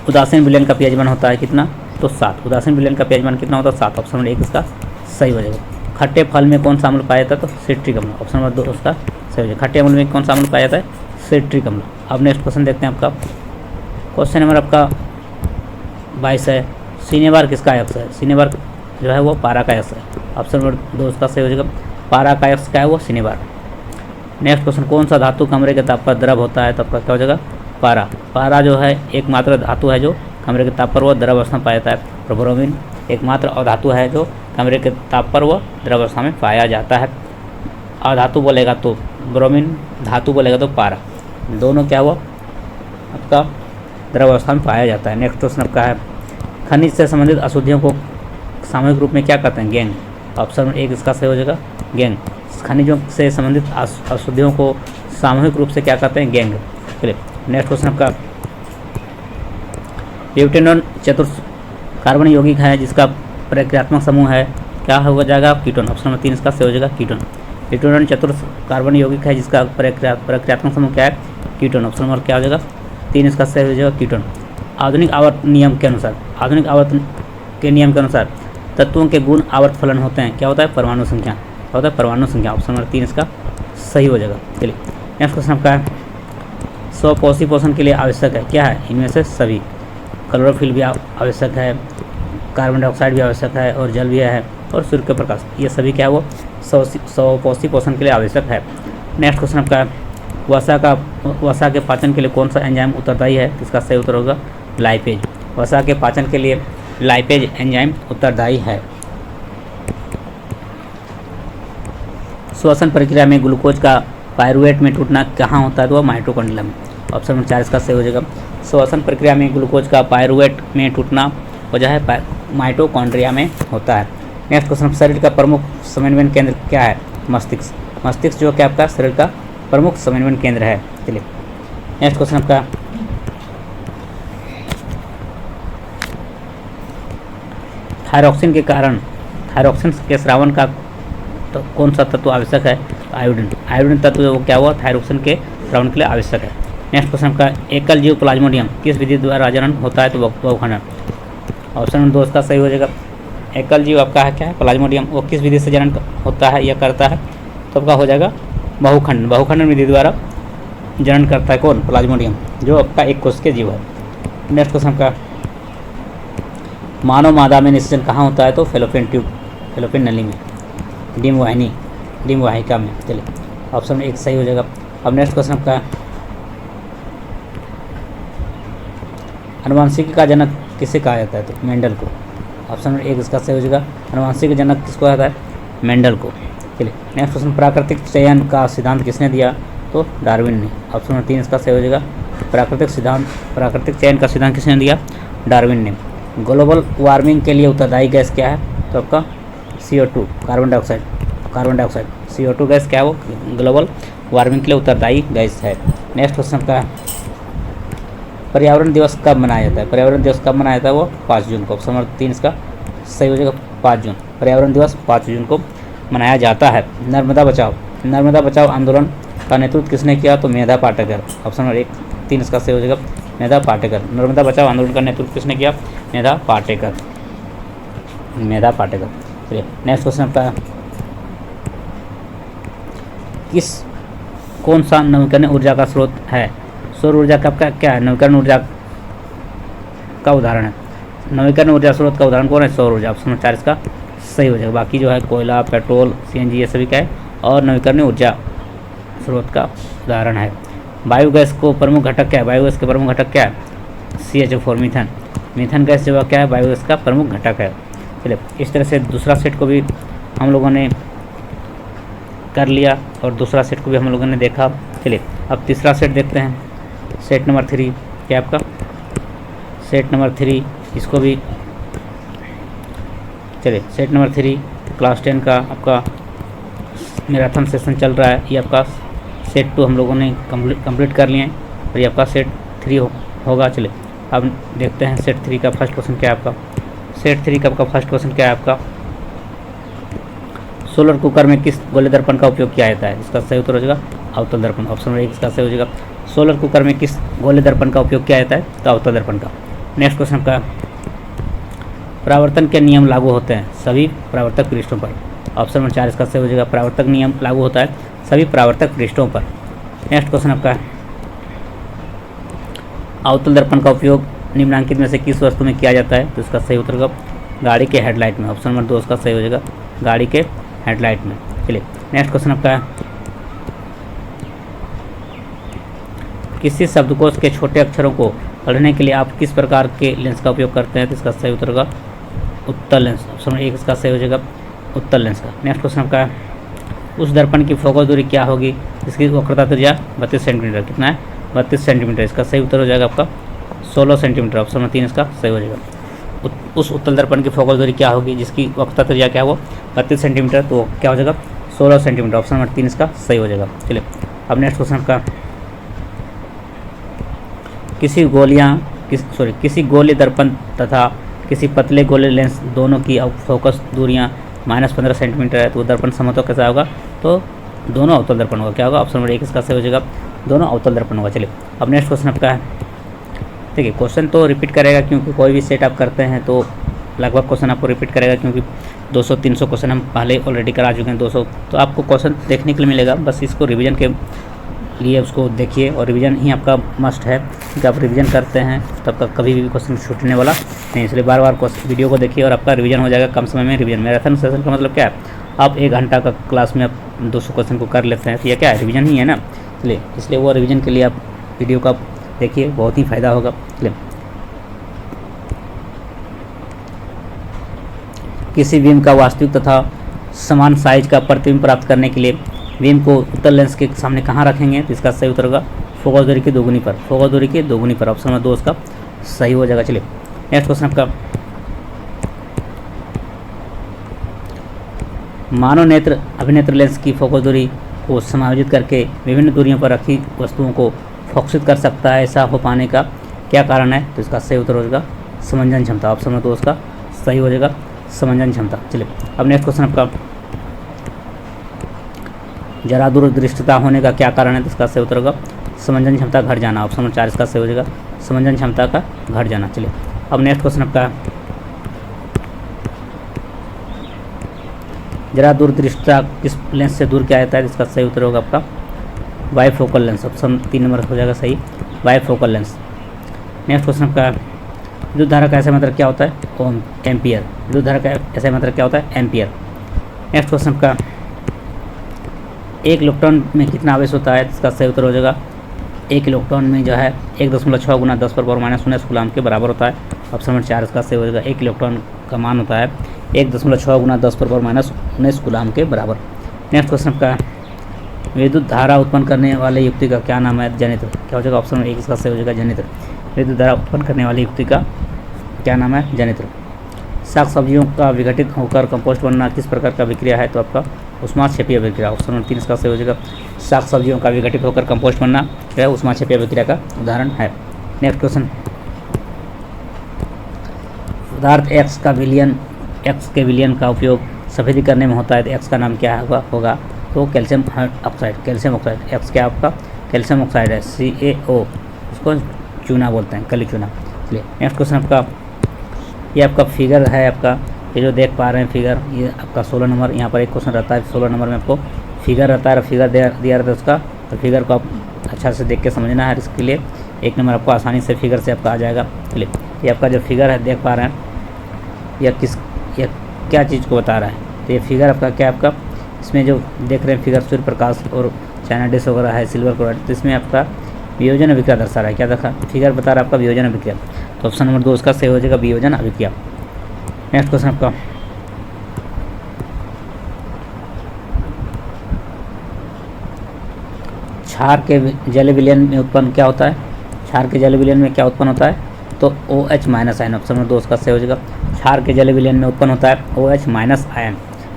उदासीन विलेन का पीएच मान होता है कितना? तो 7। उदासीन विलेन का पीएच मान कितना होता है? 7। ऑप्शन नंबर 1 इसका सही हो जाएगा। खट्टे फल में कौन सा अम्ल पाया जाता है? तो सिट्रिक अम्ल। ऑप्शन नंबर 2 उसका सही हो जाएगा। खट्टे अम्ल में कौन सा अम्ल पाया जाता है? सिट्रिक अम्ल। अब नेक्स्ट क्वेश्चन देखते हैं आपका, क्वेश्चन नंबर आपका 22 है, सिनेबार किसका अयस्क है? सिनेबार जो है वो पारा का अयस्क है। ऑप्शन नंबर 2 उसका सही हो जाएगा। पारा का अयस्क क्या है? वो सिनेबार। नेक्स्ट क्वेश्चन, कौन सा धातु कमरे के ताप पर द्रव होता है? तो आपका क्या हो जाएगा? पारा। पारा जो है एकमात्र धातु है जो कमरे के ताप पर वो द्रव अवस्था में पाया जाता है। और ब्रोमीन एकमात्र अधातु है जो कमरे के ताप पर वो द्रव अवस्था में पाया जाता है। अधातु बोलेगा तो ब्रोमीन, धातु बोलेगा तो पारा, दोनों क्या हुआ आपका द्रव अवस्था में पाया जाता है। नेक्स्ट क्वेश्चन आपका है, खनिज से संबंधित अशुद्धियों को सामूहिक रूप में क्या कहते हैं? गैंग। ऑप्शन नंबर 1 इसका सही हो जाएगा, गैंग। खनिजों से संबंधित अशुद्धियों को सामूहिक रूप से क्या कहते हैं? गैंग। चलिए नेक्स्ट क्वेश्चन आपका, ब्यूटेनॉन चतुर्थ कार्बन यौगिक है जिसका प्रक्रियात्मक समूह है, क्या हो जाएगा? कीटोन। ऑप्शन नंबर 3 इसका सही हो जाएगा, कीटोन। ब्यूटेनॉन चतुर्थ कार्बन यौगिक है जिसका प्रक्रियात्मक समूह क्या है? कीटोन। ऑप्शन नंबर क्या हो जाएगा? 3 इसका सही हो जाएगा, कीटोन। आधुनिक आवर्त नियम के अनुसार, आधुनिक आवर्त के नियम के अनुसार तत्वों के गुण आवर्त फलन होते हैं, क्या होता है? परमाणु संख्या। क्या होता है? परमाणु संख्या। ऑप्शन नंबर 3 इसका सही हो जाएगा। चलिए नेक्स्ट क्वेश्चन आपका है, स्वपोषी पोषण के लिए आवश्यक है, क्या है? इनमें से सभी। क्लोरोफिल भी आवश्यक है, कार्बन डाइऑक्साइड भी आवश्यक है, और जल भी है, और सूर्य का प्रकाश, ये सभी क्या है? वो स्वपोषी पोषण के लिए आवश्यक है। नेक्स्ट क्वेश्चन आपका, वसा के पाचन के लिए कौन सा एंजाइम उत्तरदायी है? इसका सही उत्तर होगा लाइपेज। वसा के पाचन के लिए लाइपेज एंजाइम उत्तरदायी है। श्वसन प्रक्रिया में ग्लूकोज का पायरुवेट में टूटना कहाँ होता है? तो वह माइटोकॉन्ड्रिया में। ऑप्शन नंबर 4 इसका सही हो जाएगा। श्वसन प्रक्रिया में ग्लूकोज का पायरुवेट में टूटना वजह है माइटोकॉन्ड्रिया में होता है। नेक्स्ट क्वेश्चन, शरीर का प्रमुख समन्वयन केंद्र क्या है? मस्तिष्क। मस्तिष्क जो क्या आपका शरीर का प्रमुख समन्वयन केंद्र है। चलिए नेक्स्ट क्वेश्चन आपका, थायरॉक्सिन के कारण, थायरॉक्सिन के स्रावन का तो कौन सा तत्व आवश्यक है? आयोडीन। आयोडीन तत्व वो क्या हुआ? थायरॉक्सिन के स्रावन के लिए आवश्यक है। नेक्स्ट क्वेश्चन का, एकल जीव प्लाज्मोडियम किस विधि द्वारा जनन होता है? तो बहुखंडन। ऑप्शन नंबर 2 इसका सही हो जाएगा। एकल जीव आपका है क्या है? प्लाज्मोडियम, वो किस विधि से जनन होता है या करता है? तो आपका हो जाएगा बहुखंडन। बहुखंडन विधि द्वारा जनन करता है कौन? प्लाज्मोडियम, जो आपका एक कोश के जीव है। नेक्स्ट क्वेश्चन का, मानव मादा में निषेचन कहाँ होता है? तो फेलोपियन ट्यूब, फेलोपियन नली में, डिम वाहिका में। चलिए ऑप्शन 1 सही हो जाएगा। अब नेक्स्ट क्वेश्चन आपका, अनुवांशिकी का जनक किसे कहा जाता है? तो मेंडल को। ऑप्शन नंबर 1 इसका सही हो जाएगा। अनुवांशिकी का जनक किसको कहता है? मेंडल को। चलिए नेक्स्ट क्वेश्चन, प्राकृतिक चयन का सिद्धांत किसने दिया? तो डार्विन ने। ऑप्शन नंबर 3 इसका सही हो जाएगा। प्राकृतिक चयन का सिद्धांत किसने दिया? डार्विन ने। ग्लोबल वार्मिंग के लिए उत्तरदायी गैस क्या है? तो आपका CO2, carbon dioxide. CO2 gas क्या है? वो ग्लोबल वार्मिंग के लिए उत्तरदायी गैस है। नेक्स्ट क्वेश्चन का, पर्यावरण दिवस कब मनाया जाता है? पर्यावरण दिवस कब मनाया जाता है? वो 5 जून को। ऑप्शन नंबर 3 इसका सही हो जाएगा, 5 जून। पर्यावरण दिवस 5 जून को मनाया जाता है। नर्मदा बचाओ आंदोलन का नेतृत्व किसने किया? तो मेधा पाटेकर। ऑप्शन नंबर 3 इसका सही हो जाएगा, मेधा पाटेकर। नर्मदा बचाओ आंदोलन का नेतृत्व किसने किया? मेधा पाटेकर। चलिए नेक्स्ट क्वेश्चन आपका, कौन सा नवीकरणीय ऊर्जा का स्रोत है? सौर ऊर्जा का आपका क्या है? नवीकरण ऊर्जा का उदाहरण है। नवीकरण ऊर्जा स्रोत का उदाहरण कौन है? सौर ऊर्जा। ऑप्शन नंबर 4 इसका सही हो जाएगा। बाकी जो है कोयला, पेट्रोल, CNG ये सभी क्या है? और नवीकरणीय ऊर्जा स्रोत का उदाहरण है। बायोगैस को प्रमुख घटक क्या है? बायोगैस के प्रमुख घटक क्या है? CH4, मीथेन गैस जो क्या है? बायोगैस का प्रमुख घटक है। चलिए इस तरह से दूसरा सेट को भी हम लोगों ने कर लिया और दूसरा सेट को भी हम लोगों ने देखा। चलिए अब तीसरा सेट देखते हैं। सेट नंबर 3 क्या आपका, सेट नंबर 3 इसको भी चलिए सेट नंबर 3 क्लास 10 का आपका मैराथन सेशन चल रहा है। ये आपका सेट 2 हम लोगों ने कंप्लीट कर लिए हैं और ये आपका सेट 3 होगा। चलिए अब देखते हैं सेट 3 का फर्स्ट क्वेश्चन क्या है आपका। सेट 3 का आपका फर्स्ट क्वेश्चन क्या है आपका, सोलर कुकर में किस गोले दर्पण का उपयोग किया जाता है? इसका सही उत्तर हो जाएगा अवतल दर्पण। ऑप्शन नंबर 1 इसका सही हो जाएगा। सोलर कुकर में किस गोले दर्पण का उपयोग किया जाता है? तो अवतल दर्पण का। नेक्स्ट क्वेश्चन आपका, परावर्तन के नियम लागू होते हैं सभी परावर्तक पृष्ठों पर? ऑप्शन नंबर 4 इसका सही हो जाएगा। परावर्तक नियम लागू होता है सभी परावर्तक पृष्ठों पर। नेक्स्ट क्वेश्चन आपका, अवतल दर्पण का उपयोग निम्नलिखित में से किस वस्तु में किया जाता है? तो इसका सही उत्तर होगा गाड़ी के हेडलाइट में। ऑप्शन नंबर 2 इसका सही हो जाएगा गाड़ी के हेडलाइट में। चलिए नेक्स्ट क्वेश्चन आपका है, किसी शब्दकोश के छोटे अक्षरों को पढ़ने के लिए आप किस प्रकार के लेंस का उपयोग करते हैं? तो इसका सही उत्तर होगा उत्तल लेंस। ऑप्शन नंबर 1 इसका सही हो जाएगा उत्तल लेंस का। नेक्स्ट क्वेश्चन आपका है, उस दर्पण की फोकस दूरी क्या होगी इसकी वक्रता त्रिज्या 32 सेंटीमीटर? कितना है? 32 सेंटीमीटर। इसका सही उत्तर हो जाएगा आपका 16 सेंटीमीटर। ऑप्शन नंबर 3 इसका सही हो जाएगा। उस उत्तल दर्पण की फोकस दूरी क्या होगी जिसकी वक्रता त्रिज्या क्या हो 32 सेंटीमीटर, तो क्या हो जाएगा 16 सेंटीमीटर। ऑप्शन नंबर 3 इसका सही हो जाएगा। चलिए अब नेक्स्ट क्वेश्चन आपका, किसी गोले दर्पण तथा किसी पतले गोले लेंस दोनों की फोकस दूरियाँ -15 सेंटीमीटर है, तो दर्पण समतल कैसा होगा? तो दोनों अवतल दर्पण होगा। क्या होगा? ऑप्शन नंबर 1 इसका सही हो जाएगा दोनों अवतल दर्पण होगा। चलिए अब नेक्स्ट क्वेश्चन आपका है, देखिए क्वेश्चन तो रिपीट करेगा क्योंकि कोई भी सेट आप करते हैं तो लगभग क्वेश्चन आपको रिपीट करेगा, क्योंकि 200-300 क्वेश्चन हम पहले ऑलरेडी करा चुके हैं 200, तो आपको क्वेश्चन देखने के लिए मिलेगा। बस इसको रिवीजन के लिए उसको देखिए और रिवीजन ही आपका मस्ट है, क्योंकि आप रिवीजन करते हैं तब तक कभी भी क्वेश्चन छूटने वाला नहीं। इसलिए बार बार वीडियो को देखिए और आपका रिवीजन हो जाएगा कम समय में। रिवीजन मैराथन सेशन का मतलब क्या है? आप 1 घंटा का क्लास में आप 200 क्वेश्चन को कर लेते हैं, तो ये क्या है? रिवीजन ही है ना। चलिए इसलिए वो रिवीजन के लिए आप वीडियो का देखिए, बहुत ही फ़ायदा होगा। चलिए किसी बीम का वास्तविक तथा समान साइज का प्रतिबिंब प्राप्त करने के लिए बीम को उत्तल लेंस के सामने कहाँ रखेंगे? तो इसका सही उत्तर होगा फोकस दूरी की दोगुनी पर। फोकस दूरी की दोगुनी पर। ऑप्शन नंबर 2 इसका सही हो जाएगा। चलिए नेक्स्ट क्वेश्चन आपका, मानव नेत्र अभिनेत्र लेंस की फोकस दूरी को समायोजित करके विभिन्न दूरियों पर रखी वस्तुओं को फोकसित कर सकता है, ऐसा हो पाने का क्या कारण है? तो इसका सही उत्तर हो जाएगा समंजन क्षमता। ऑप्शन नंबर 2 इसका सही हो जाएगा समंजन क्षमता। चलिए अब नेक्स्ट क्वेश्चन आपका, जरा दूरदृष्टता होने का क्या कारण है? तो इसका सही उत्तर होगा समंजन क्षमता घट जाना। ऑप्शन नंबर 4 इसका सही हो जाएगा समंजन क्षमता का घट जाना। चलिए अब नेक्स्ट क्वेश्चन आपका, जरा दूरदृष्टता किस लेंस से दूर किया जाता है? इसका सही उत्तर होगा आपका बाइफोकल लेंस। ऑप्शन 3 नंबर हो जाएगा सही बाइफोकल लेंस। नेक्स्ट क्वेश्चन आपका, विद्युत धारा का ऐसा मात्रक क्या होता है? Ohm ampere. विद्युत धारा का ऐसा मात्रक क्या होता है? एम्पियर। नेक्स्ट क्वेश्चन आपका, एक इलेक्ट्रॉन में कितना आवेश होता है? इसका सही उत्तर हो जाएगा 1 इलेक्ट्रॉन में जो है 1.6 गुना 10 पर पावर -19 कूलम के बराबर होता है। ऑप्शन नंबर 4 इसका सही हो जाएगा 1 इलेक्ट्रॉन का मान होता है 1.6 गुना 10 पर पावर -19 कूलम के बराबर। नेक्स्ट क्वेश्चन आपका, विद्युत धारा उत्पन्न करने वाले युक्ति का क्या नाम है? जनित्र। क्या हो जाएगा? ऑप्शन नंबर 1 इसका सही हो जाएगा जनित्र। विद्युत धारा उत्पन्न करने वाली युक्ति का क्या नाम है? जनित्र। शाक सब्जियों का विघटित होकर कंपोस्ट बनना किस प्रकार का विक्रिया है? तो आपका ऊष्माक्षेपीय अभिक्रिया। ऑप्शन नंबर 3 इसका सही हो जाएगा शाक सब्जियों का विघटित होकर कंपोस्ट बनना यह ऊष्माक्षेपीय अभिक्रिया का उदाहरण है। नेक्स्ट क्वेश्चन, पदार्थ एक्स के विलयन का उपयोग सफेदी करने में होता है, तो एक्स का नाम क्या होगा? तो calcium oxide. Calcium oxide x क्या आपका? कैल्शियम ऑक्साइड है CaO, उसको चूना बोलते हैं, कली चूना। चलिए नेक्स्ट क्वेश्चन आपका, ये आपका फिगर है आपका, ये जो देख पा रहे हैं फिगर, ये आपका 16 नंबर। यहाँ पर एक क्वेश्चन रहता है 16 नंबर में आपको फिगर रहता है, फिगर दिया रहता है उसका, तो फिगर को आप अच्छा से देख के समझना है। इसके लिए 1 नंबर आपको आसानी से फिगर से आपका आ जाएगा। चलिए ये आपका जो फिगर है देख पा रहे हैं, यह क्या चीज़ को बता रहा है? तो ये फिगर आपका क्या आपका, इसमें जो देख रहे हैं फिगर सूर्य प्रकाश और चाइना डिश वगैरह है, सिल्वर क्लोराइड, तो इसमें आपका वियोजन अभिक्रिया दर्शा रहा है। क्या देखा? फिगर बता रहा है आपका वियोजन अभिक्रिया। तो ऑप्शन नंबर 2 इसका सही हो जाएगा वियोजन अभिक्रिया। नेक्स्ट क्वेश्चन आपका, क्षार के जल विलयन में उत्पन्न क्या होता है, क्षार के जल विलयन में क्या उत्पन्न होता है, तो OH minus ion. Option number 2 इसका सही हो जाएगा। क्षार के जल विलयन में उत्पन्न होता है OH minus ion.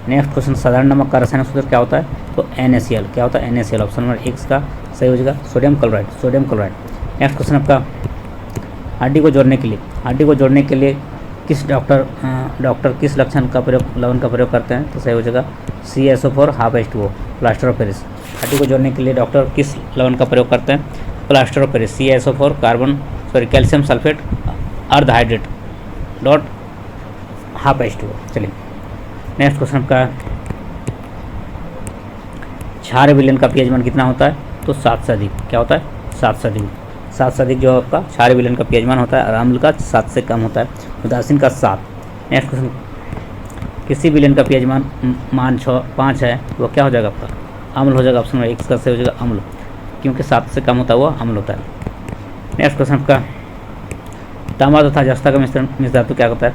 Next question, साधारण नमक का रासायनिक सूत्र क्या होता है, तो NaCl। क्या होता है, NaCl। ऑप्शन नंबर 1 का सही हो जाएगा, sodium chloride, sodium chloride. Next question आपका, हड्डी को जोड़ने के लिए किस डॉक्टर किस लवण का प्रयोग करते हैं, तो सही हो जाएगा CaSO4 half H2O, plaster of Paris. हड्डी को जोड़ने के लिए डॉक्टर किस लवण का प्रयोग करते हैं, plaster of Paris, CaSO4 calcium sulphate अर्ध हाइड्रेट डॉट हाफ H2O। चलिए नेक्स्ट क्वेश्चन आपका, क्षार विलयन का pH मान कितना होता है, तो 7 से अधिक। क्या होता है, 7 से अधिक। 7 से अधिक जो आपका क्षार विलयन का pH मान होता है, और अम्ल का 7 से कम होता है, उदासीन का 7। नेक्स्ट क्वेश्चन, किसी विलयन का pH मान 5 है, वो क्या हो जाएगा आपका, अम्ल हो जाएगा। ऑप्शन नंबर 1 का सही हो जाएगा, अम्ल, क्योंकि 7 से कम होता है वो अम्ल होता है। नेक्स्ट क्वेश्चन आपका, तांबा तथा जस्ता का मिश्र धातु क्या होता है,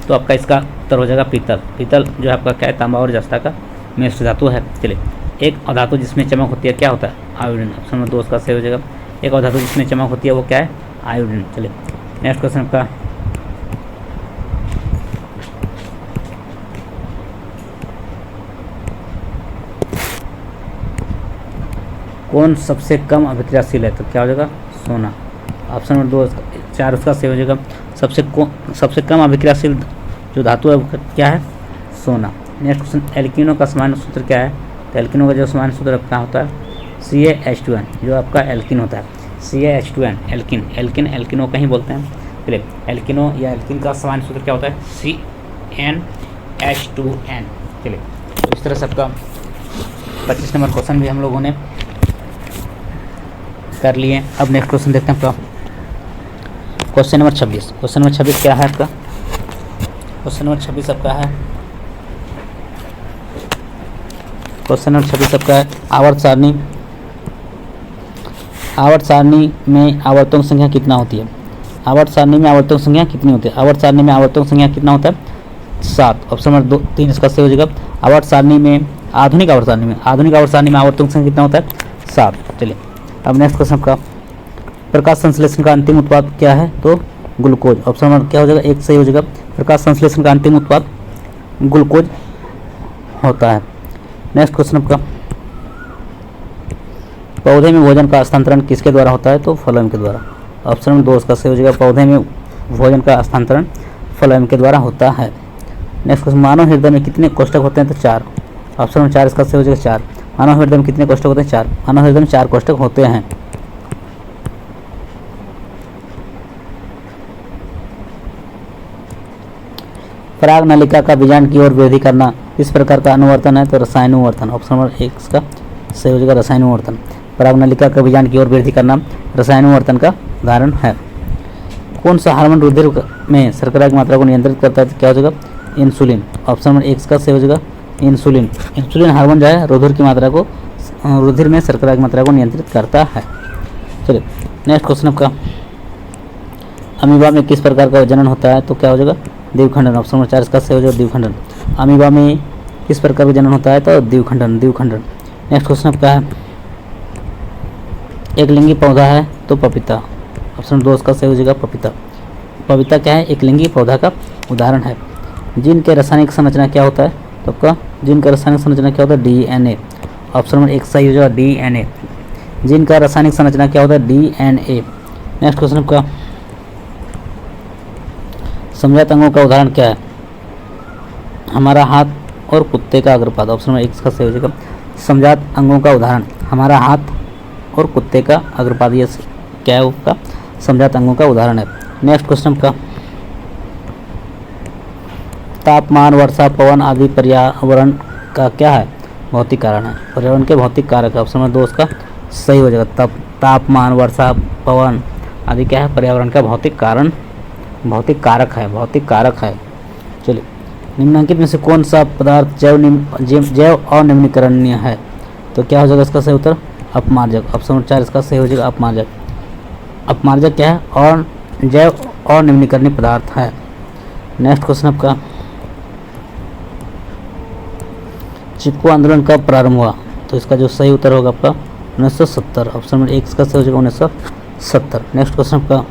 तो आपका इसका उत्तर हो जाएगा पीतल। पीतल जो है आपका क्या है, तांबा और जस्ता का मिश्र धातु है। चलिए, एक अधातु जिसमें चमक होती है क्या होता है, आयोडीन। ऑप्शन नंबर 2 का सही हो जाएगा। एक अधातु जिसमें चमक होती है वो क्या है, आयोडीन। चलिए नेक्स्ट क्वेश्चन आपका, कौन सबसे कम अभिक्रियाशील है, तो क्या हो जाएगा, सोना। ऑप्शन नंबर 2 4 उसका सही हो जाएगा। सबसे कम अभिक्रियाशील जो धातु है वो क्या है, सोना। नेक्स्ट क्वेश्चन, एल्किनो का सामान्य सूत्र क्या है, तो एल्किनो का जो सामान्य सूत्र क्या होता है, CaH2n, जो आपका एल्किन होता है, CaH2n, एल्किन, एल्किनो कहीं बोलते हैं। चलिए, एल्किनो या एल्किन का सामान्य सूत्र क्या होता है, CnH2n। चलिए, तो इस तरह से आपका 25 नंबर क्वेश्चन भी हम लोगों ने कर लिए। अब नेक्स्ट क्वेश्चन देखते हैं आपका, क्वेश्चन नंबर 26। क्वेश्चन नंबर 26 क्या है आपका, क्वेश्चन नंबर 26 आपका है, क्वेश्चन नंबर 26 आपका है, आवर्त सारणी में आवर्तों की संख्या कितना होती है, आवर्त सारणी में आवर्तों की संख्या कितनी होती है, आवर्त सारणी में आवर्तों की संख्या कितना होता है, 7। ऑप्शन नंबर 3 इसका सही हो जाएगा। आवर्त सारणी में, आधुनिक आवर्त सारणी में आवर्तों की संख्या कितना होता है, 7। चलिए, अब नेक्स्ट क्वेश्चन का, प्रकाश संश्लेषण का अंतिम उत्पाद क्या है, तो ग्लूकोज। ऑप्शन नंबर क्या हो जाएगा, 1 सही हो जाएगा। प्रकाश संश्लेषण का अंतिम उत्पाद ग्लूकोज होता है। नेक्स्ट क्वेश्चन आपका, पौधे में भोजन का हस्तांतरण किसके द्वारा होता है, तो फ्लोएम के द्वारा। ऑप्शन नंबर 2 इसका सही हो जाएगा। पौधे में भोजन का हस्तांतरण फ्लोएम के द्वारा होता है। नेक्स्ट क्वेश्चन, मानव हृदय में कितने कोष्ठक होते हैं, तो 4। ऑप्शन नंबर 4 इसका सही हो जाएगा, 4। मानव हृदय में कितने कोष्ठक होते हैं, 4। मानव हृदय में 4 कोष्ठक होते हैं। पराग नलिका का बीजांड की ओर वृद्धि करना किस प्रकार का अनुवर्तन है, तो रसायनुवर्तन। ऑप्शन नंबर 1 इसका सही हो जाएगा, रसायनुवर्तन। पराग नलिका का बीजांड की ओर वृद्धि करना रसायनुवर्तन का उदाहरण है। कौन सा हार्मोन रुधिर में शर्करा की मात्रा को नियंत्रित करता है, तो क्या हो जाएगा, इंसुलिन। ऑप्शन नंबर 1 का सही हो जाएगा, इंसुलिन। इंसुलिन हार्मोन जो है रुधिर में शर्करा की मात्रा को नियंत्रित करता है। चलिए नेक्स्ट क्वेश्चन आपका, अमीबा में किस प्रकार का जनन होता है, तो क्या हो जाएगा, द्विखंडन। ऑप्शन नंबर 4 इसका सही हो जाएगा, द्विखंडन। अमीबा में किस प्रकार का जनन होता है, तो द्विखंडन। नेक्स्ट क्वेश्चन आपका है, एक लिंगी पौधा है तो पपीता। ऑप्शन 2 इसका सही हो जाएगा, पपीता। पपीता क्या है, एक लिंगी पौधा का उदाहरण है। जीन के रासायनिक संरचना क्या होता है, तो आपका जीन का रासायनिक संरचना क्या होता है, DNA। ऑप्शन नंबर 1 सही हो जाएगा, DNA। जीन का रासायनिक संरचना क्या होता है, DNA। नेक्स्ट क्वेश्चन आपका, समजात अंगों का उदाहरण क्या है, हमारा हाथ और कुत्ते का अग्रपाद। ऑप्शन नंबर 1 का सही हो जाएगा। समजात अंगों का उदाहरण हमारा हाथ और कुत्ते का अग्रपाद, ये क्या है, उसका समजात अंगों का उदाहरण है। नेक्स्ट क्वेश्चन का, तापमान, वर्षा, पवन आदि पर्यावरण का क्या है, भौतिक कारण है। पर्यावरण के भौतिक कारक है। ऑप्शन नंबर 2 इसका सही हो जाएगा। तापमान, वर्षा, पवन आदि क्या है, पर्यावरण का भौतिक कारक है। चलिए, निम्नलिखित में से कौन सा पदार्थ जैव अनिम्नीकरणीय है, तो क्या हो जाएगा इसका सही उत्तर, अपमार्जक। ऑप्शन नंबर 4 इसका सही हो जाएगा, अपमार्जक। अपमार्जक क्या है, और जैव अनिम्नीकरणीय पदार्थ है। नेक्स्ट क्वेश्चन आपका, चिपको आंदोलन कब प्रारंभ हुआ, तो तो इसका जो सही उत्तर होगा आपका 1970। ऑप्शन नंबर 1 इसका सही हो जाएगा 1970। नेक्स्ट क्वेश्चन आपका,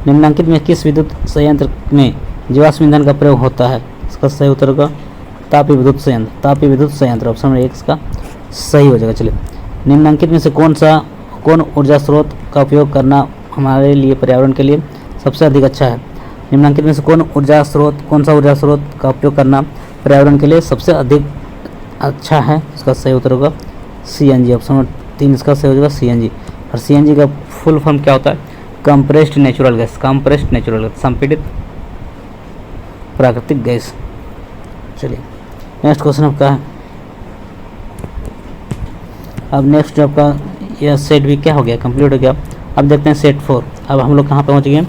निम्नलिखित में किस विद्युत संयंत्र में जीवाश्म ईंधन का प्रयोग होता है? इसका सही उत्तर होगा तापीय विद्युत संयंत्र। तापीय विद्युत संयंत्र ऑप्शन नंबर 1 इसका सही हो जाएगा। चलिए, निम्नलिखित में से कौन ऊर्जा स्रोत का उपयोग करना हमारे लिए पर्यावरण के लिए सबसे अधिक अच्छा है? निम्नलिखित में से कौन सा ऊर्जा स्रोत का उपयोग करना पर्यावरण के लिए सबसे अधिक अच्छा है? इसका सही उत्तर होगा CNG। ऑप्शन नंबर 3 इसका सही हो जाएगा CNG। और CNG का फुल फॉर्म क्या होता है? Compressed natural gas. Compressed natural gas, संपीड़ित प्राकृतिक गैस। चलिए, नेक्स्ट क्वेश्चन आपका है, अब नेक्स्ट जो आपका यह सेट भी क्या हो गया, कंप्लीट हो गया। अब देखते हैं सेट 4। अब हम लोग कहाँ पहुँच गए?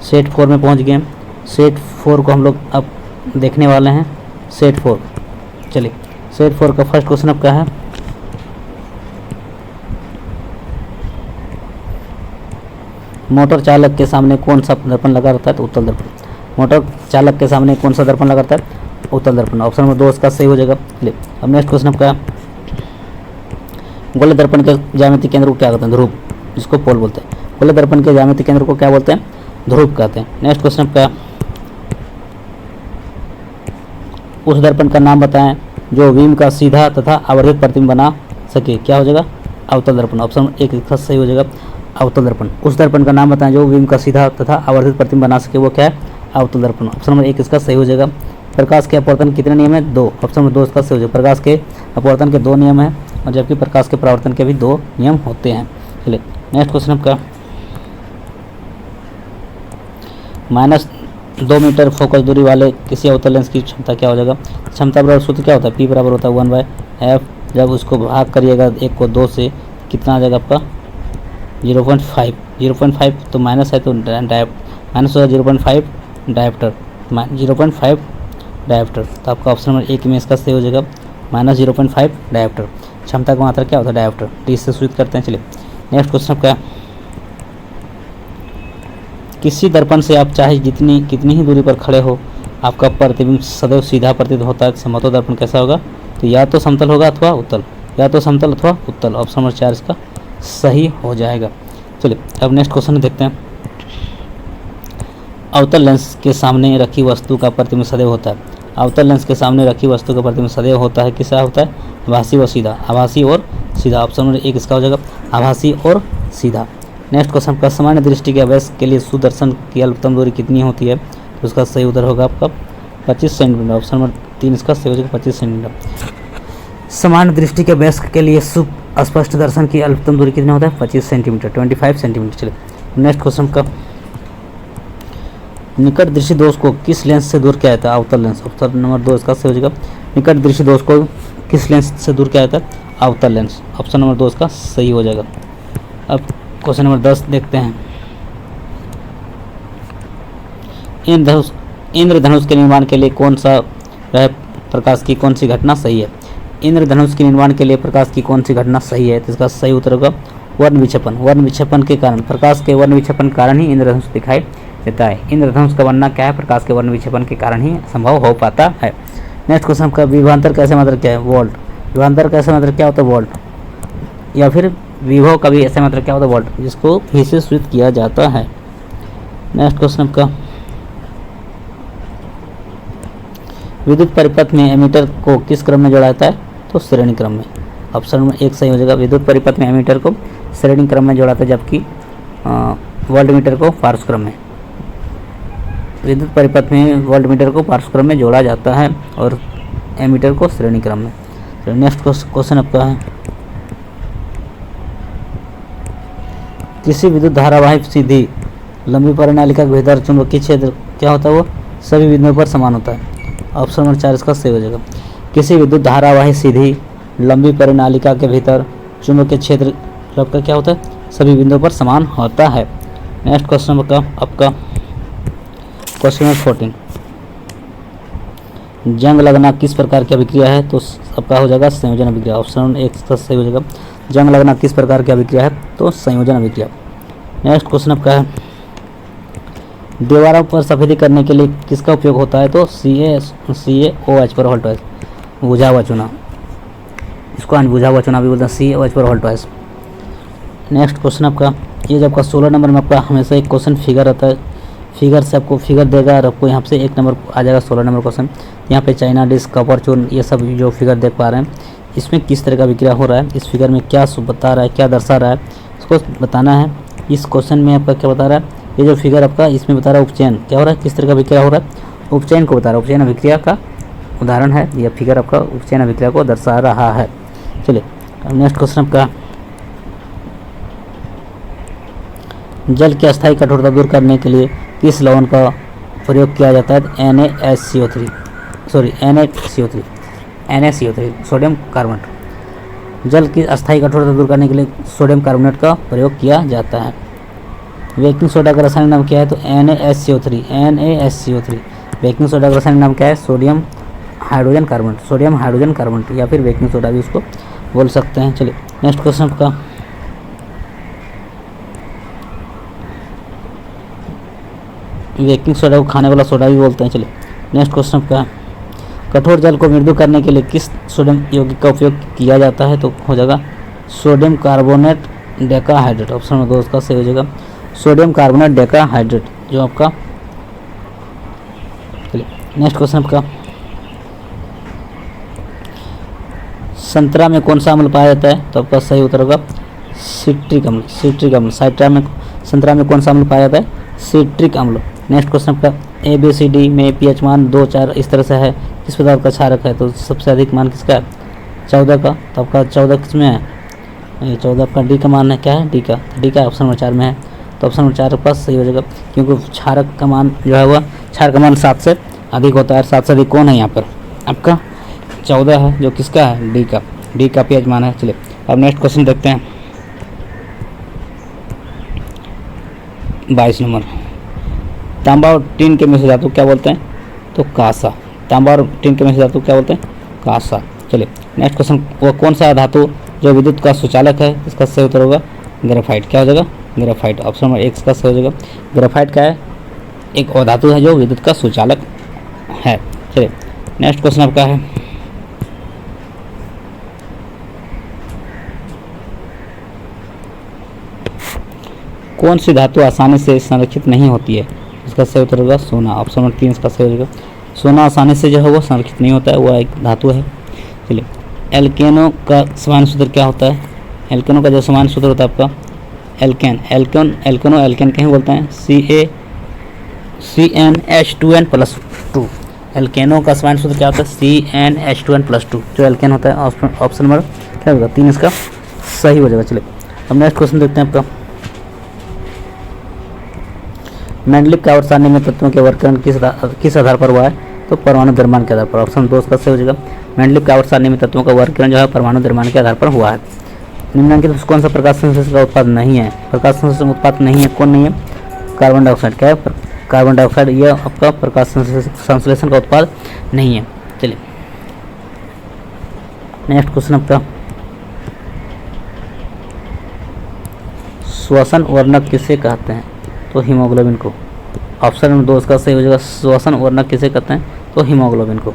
सेट 4 में पहुँच गए। सेट 4 को हम लोग अब देखने वाले हैं, सेट 4। चलिए, सेट 4 का फर्स्ट क्वेश्चन आपका है, मोटर चालक के सामने कौन सा दर्पण लगा रहता है? तो उत्तल दर्पण। मोटर चालक के सामने कौन सा दर्पण लगा रहता है? उत्तल दर्पण। ऑप्शन नंबर 2 इसका सही हो जाएगा। चलिए, अब नेक्स्ट क्वेश्चन आपका, गोले दर्पण के ज्यामितीय केंद्र को क्या कहते हैं? ध्रुव, जिसको पोल बोलते हैं। गोले दर्पण के ज्यामितीय केंद्र को क्या बोलते हैं? ध्रुव कहते हैं। नेक्स्ट क्वेश्चन आपका, उस दर्पण का नाम बताएं जो बीम का सीधा तथा आवर्धित प्रतिबिंब बना सके। क्या हो जाएगा? अवतल दर्पण। ऑप्शन 1 इसका सही हो जाएगा, अवतल दर्पण। उस दर्पण का नाम बताएं जो बीम का सीधा तथा आवर्धित प्रतिबिंब बना सके, वो क्या है? अवतल दर्पण। ऑप्शन नंबर 1 इसका सही हो जाएगा। प्रकाश के अपवर्तन कितने नियम है? 2। ऑप्शन नंबर 2 इसका सही हो जाएगा। प्रकाश के अपवर्तन के 2 नियम हैं, और जबकि प्रकाश के परावर्तन के भी 2 नियम होते हैं। चलिए, नेक्स्ट क्वेश्चन आपका, -2 मीटर फोकस दूरी वाले किसी अवतल लेंस की क्षमता क्या हो जाएगा? क्षमता बराबर सूत्र क्या होता है? P बराबर होता है 1/f। जब उसको भाग करिएगा 1 को 2 से, कितना आ जाएगा आपका? 0.5। 0.5 तो माइनस है, तो माइनस होगा 0.5 डायप्टर, 0.5 डायप्टर। तो आपका ऑप्शन नंबर 1 में इसका सही हो जाएगा -0.5 डायप्टर। क्षमता का मात्रा क्या होता है? डायप्टर। डी से सूचित करते हैं। चलिए, नेक्स्ट क्वेश्चन आपका, किसी दर्पण से आप चाहे कितनी ही दूरी पर खड़े हो, आपका प्रतिबिंब सदैव सीधा प्रतीत होता है। समतल दर्पण कैसा होगा? तो या तो समतल होगा अथवा उत्तल, या तो समतल अथवा उत्तल। ऑप्शन नंबर 4 इसका सही हो जाएगा। चलिए, अब नेक्स्ट क्वेश्चन देखते हैं, अवतल लेंस के सामने रखी वस्तु का प्रतिबिंब सदैव होता है। अवतल लेंस के सामने रखी वस्तु का प्रतिबिंब सदैव होता है, किसा होता है? आभासी व सीधा। आभासी और सीधा। ऑप्शन नंबर 1 इसका हो जाएगा आभासी और सीधा। नेक्स्ट क्वेश्चन का, सामान्य दृष्टि के अभ्यास के लिए सुदर्शन की अल्पतम दूरी कितनी होती है? तो उसका सही उत्तर होगा आपका 25 सेंटीमीटर। ऑप्शन नंबर 3 इसका सही हो जाएगा 25 सेंटीमीटर। सामान्य दृष्टि के अभ्यास के लिए स्पष्ट दर्शन की अल्पतम दूरी कितना होता है? 25 सेंटीमीटर, 25 सेंटीमीटर। चलिए, नेक्स्ट क्वेश्चन का, निकट दृष्टि दोष को किस लेंस से दूर किया जाता है? अवतल लेंस। ऑप्शन नंबर 2 इसका सही हो जाएगा। निकट दृष्टि दोष को किस लेंस से दूर किया जाता है? अवतल लेंस। ऑप्शन नंबर 2 इसका सही हो जाएगा। अब क्वेश्चन नंबर 10 देखते हैं, इंद्रधनुष के निर्माण के लिए कौन सा प्रकाश की कौन सी घटना सही है? इंद्रधनुष के निर्माण के लिए प्रकाश की कौन सी घटना सही है? तो इसका सही उत्तर होगा वर्ण विक्षेपण। वर्ण विक्षेपण के कारण, प्रकाश के वर्ण विक्षेपण कारण ही इंद्रधनुष दिखाई देता है। इंद्रधनुष का बनना क्या है? प्रकाश के वर्ण विक्षेपण के कारण ही संभव हो पाता है। नेक्स्ट क्वेश्चन का, विभवांतर का ऐसा मतलब क्या है? वोल्ट। विभवांतर का ऐसा मतलब क्या होता है? वोल्ट। या फिर विभव का भी ऐसा मतलब क्या होता है? वोल्ट, जिसको भी से सूचित किया जाता है। नेक्स्ट क्वेश्चन का, विद्युत परिपथ में एमीटर को किस क्रम में जोड़ा जाता है? तो श्रेणी क्रम में। ऑप्शन नंबर 1 सही हो जाएगा। विद्युत परिपथ में एमीटर को श्रेणी क्रम में जोड़ा जाता है, जबकि वोल्टमीटर को पार्श्व क्रम में। विद्युत परिपथ में वोल्टमीटर को पार्श्व क्रम में जोड़ा जाता है और एमीटर को श्रेणी क्रम में। तो नेक्स्ट क्वेश्चन आपका है, किसी विद्युत धारावाही सीधी लंबी परिनालिका के भीतर चुंबकीय क्षेत्र क्या होता है? वो सभी बिंदुओं पर समान होता है। ऑप्शन नंबर 4 इसका सही हो जाएगा। किसी विद्युत धारावाही सीधी लंबी परिनालिका के भीतर चुंबकीय क्षेत्र का क्या होता है? सभी बिंदुओं पर समान होता है। नेक्स्ट क्वेश्चन आपका क्वेश्चन नंबर 14, जंग लगना किस प्रकार की अभिक्रिया है? तो आपका हो जाएगा संयोजन अभिक्रिया। ऑप्शन नंबर 1 इसका सही हो जाएगा। जंग लगना किस प्रकार की अभिक्रिया है? तो संयोजन अभिक्रिया। नेक्स्ट क्वेश्चन आपका है, दीवारों पर सफेदी करने के लिए किसका उपयोग होता है? तो CaOH पर वोल्टेज। बुझा हुआ चूना, इसको अनबुझा हुआ चूना भी बोलते हैं, CH पर होल ट्वाइस। नेक्स्ट क्वेश्चन आपका, ये जब आपका 16 नंबर में आपका हमेशा एक क्वेश्चन फिगर आता है, फिगर से आपको फिगर देगा और आपको यहाँ से 1 नंबर आ जाएगा 16 नंबर क्वेश्चन। यहाँ पे चाइना डिश, कॉपर चून, ये सब जो फिगर देख पा रहे हैं, इसमें किस तरह का विक्रिया हो रहा है, इस फिगर में क्या बता रहा है, क्या दर्शा रहा है, इसको बताना है। इस क्वेश्चन में आपका क्या बता रहा है, ये जो फिगर आपका इसमें बता रहा है उपचयन क्या हो रहा है, किस तरह का विक्रिया हो रहा है, उपचयन को बता रहा है, उपचयन अभिक्रिया का उदाहरण है यह फिगर आपका उपचयन अभिक्रिया को दर्शा रहा है। चलिए अब नेक्स्ट क्वेश्चन आपका, जल की अस्थायी कठोरता दूर करने के लिए किस लवण का प्रयोग किया जाता है, NaCO3 सोडियम कार्बोनेट। जल की अस्थायी कठोरता दूर करने के लिए सोडियम कार्बोनेट का प्रयोग किया जाता है। बेकिंग सोडा का रासायनिक नाम क्या है, तो NaSCO3। बेकिंग सोडा का रासायनिक नाम क्या है, सोडियम हाइड्रोजन कार्बोनेट या फिर बेकिंग सोडा भी उसको बोल सकते हैं। चलिए नेक्स्ट क्वेश्चन आपका, बेकिंग सोडा को खाने वाला सोडा भी बोलते हैं। चलिए नेक्स्ट क्वेश्चन आपका, कठोर जल को मृदु करने के लिए किस सोडियम यौगिक का उपयोग किया जाता है, तो हो जाएगा sodium carbonate decahydrate. Option number 2 इसका सही हो जाएगा, सोडियम कार्बोनेट डेकाहाइड्रेट जो आपका। चलिए नेक्स्ट क्वेश्चन आपका, संतरा में कौन सा अम्ल पाया जाता है, तो आपका सही उत्तर होगा सिट्रिक अम्ल। संतरा में कौन सा अम्ल पाया जाता है, सिट्रिक अम्ल। नेक्स्ट क्वेश्चन आपका, ABCD में pH मान 2, 4 इस तरह से है, किस पदार्थ का क्षारक है, तो सबसे अधिक मान किसका है, 14 का। तो आपका 14 किस में है, ये 14 आपका D का मान है, क्या है, D का ऑप्शन नंबर 4 में है। तो ऑप्शन नंबर 4 के पास सही हो जाएगा, क्योंकि क्षारक का मान जो है वह क्षारक का मान 7 से अधिक होता है। 7 से अधिक कौन है यहाँ पर, आपका 14 है, जो किसका है, D का pH मान है। चलिए अब नेक्स्ट क्वेश्चन देखते हैं, 22 नंबर, तांबा और टीन के मिश्र धातु क्या बोलते हैं, तो कांसा। तांबा और टीन के मिश्र धातु क्या बोलते हैं, कांसा। चलिए नेक्स्ट क्वेश्चन, वो कौन सा धातु जो विद्युत का सुचालक है, इसका सही उत्तर होगा ग्रेफाइट। क्या हो जाएगा, ग्रेफाइट। ऑप्शन नंबर 1 का सही हो जाएगा, ग्रेफाइट का है एक और धातु है जो विद्युत का सुचालक है। चलिए नेक्स्ट क्वेश्चन आपका है, कौन सी धातु आसानी से संरक्षित नहीं होती है, इसका सही उत्तर होगा सोना। ऑप्शन नंबर 3 इसका सही हो जाएगा, सोना आसानी से जो है वो संरक्षित नहीं होता है, वह एक धातु है। चलिए एल्केनो का समान सूत्र क्या होता है, एल्केनो का जो समान सूत्र होता है आपका एल्केन कहीं बोलते हैं, CnH2n+2। एल्केनो का समान सूत्र क्या होता है, CnH2n+2 जो एल्केन होता है। ऑप्शन नंबर क्या होगा, 3 इसका सही हो जाएगा। चलिए अब नेक्स्ट क्वेश्चन देखते हैं आपका, मेंडलीव के आवर्त सारणी में तत्वों के वर्गीकरण किस आधार पर हुआ है, तो परमाणु द्रव्यमान के आधार पर। ऑप्शन 2 इसका सही हो जाएगा, मेंडलीव के आवर्त सारणी में तत्वों का वर्गीकरण जो है परमाणु द्रव्यमान के आधार पर हुआ है। निम्नलिखित में कौन सा प्रकाश संश्लेषण का उत्पाद नहीं है, प्रकाश संश्लेषण उत्पाद नहीं है, कौन नहीं है, कार्बन डाइऑक्साइड। क्या है, कार्बन डाइऑक्साइड, यह आपका प्रकाश संश्लेषण का उत्पाद नहीं है। चलिए नेक्स्ट क्वेश्चन आपका, श्वसन वर्णक किसे कहते हैं, तो हीमोग्लोबिन को। ऑप्शन नंबर 2 इसका सही हो जाएगा, श्वसन वर्णक किसे कहते हैं, तो हीमोग्लोबिन को।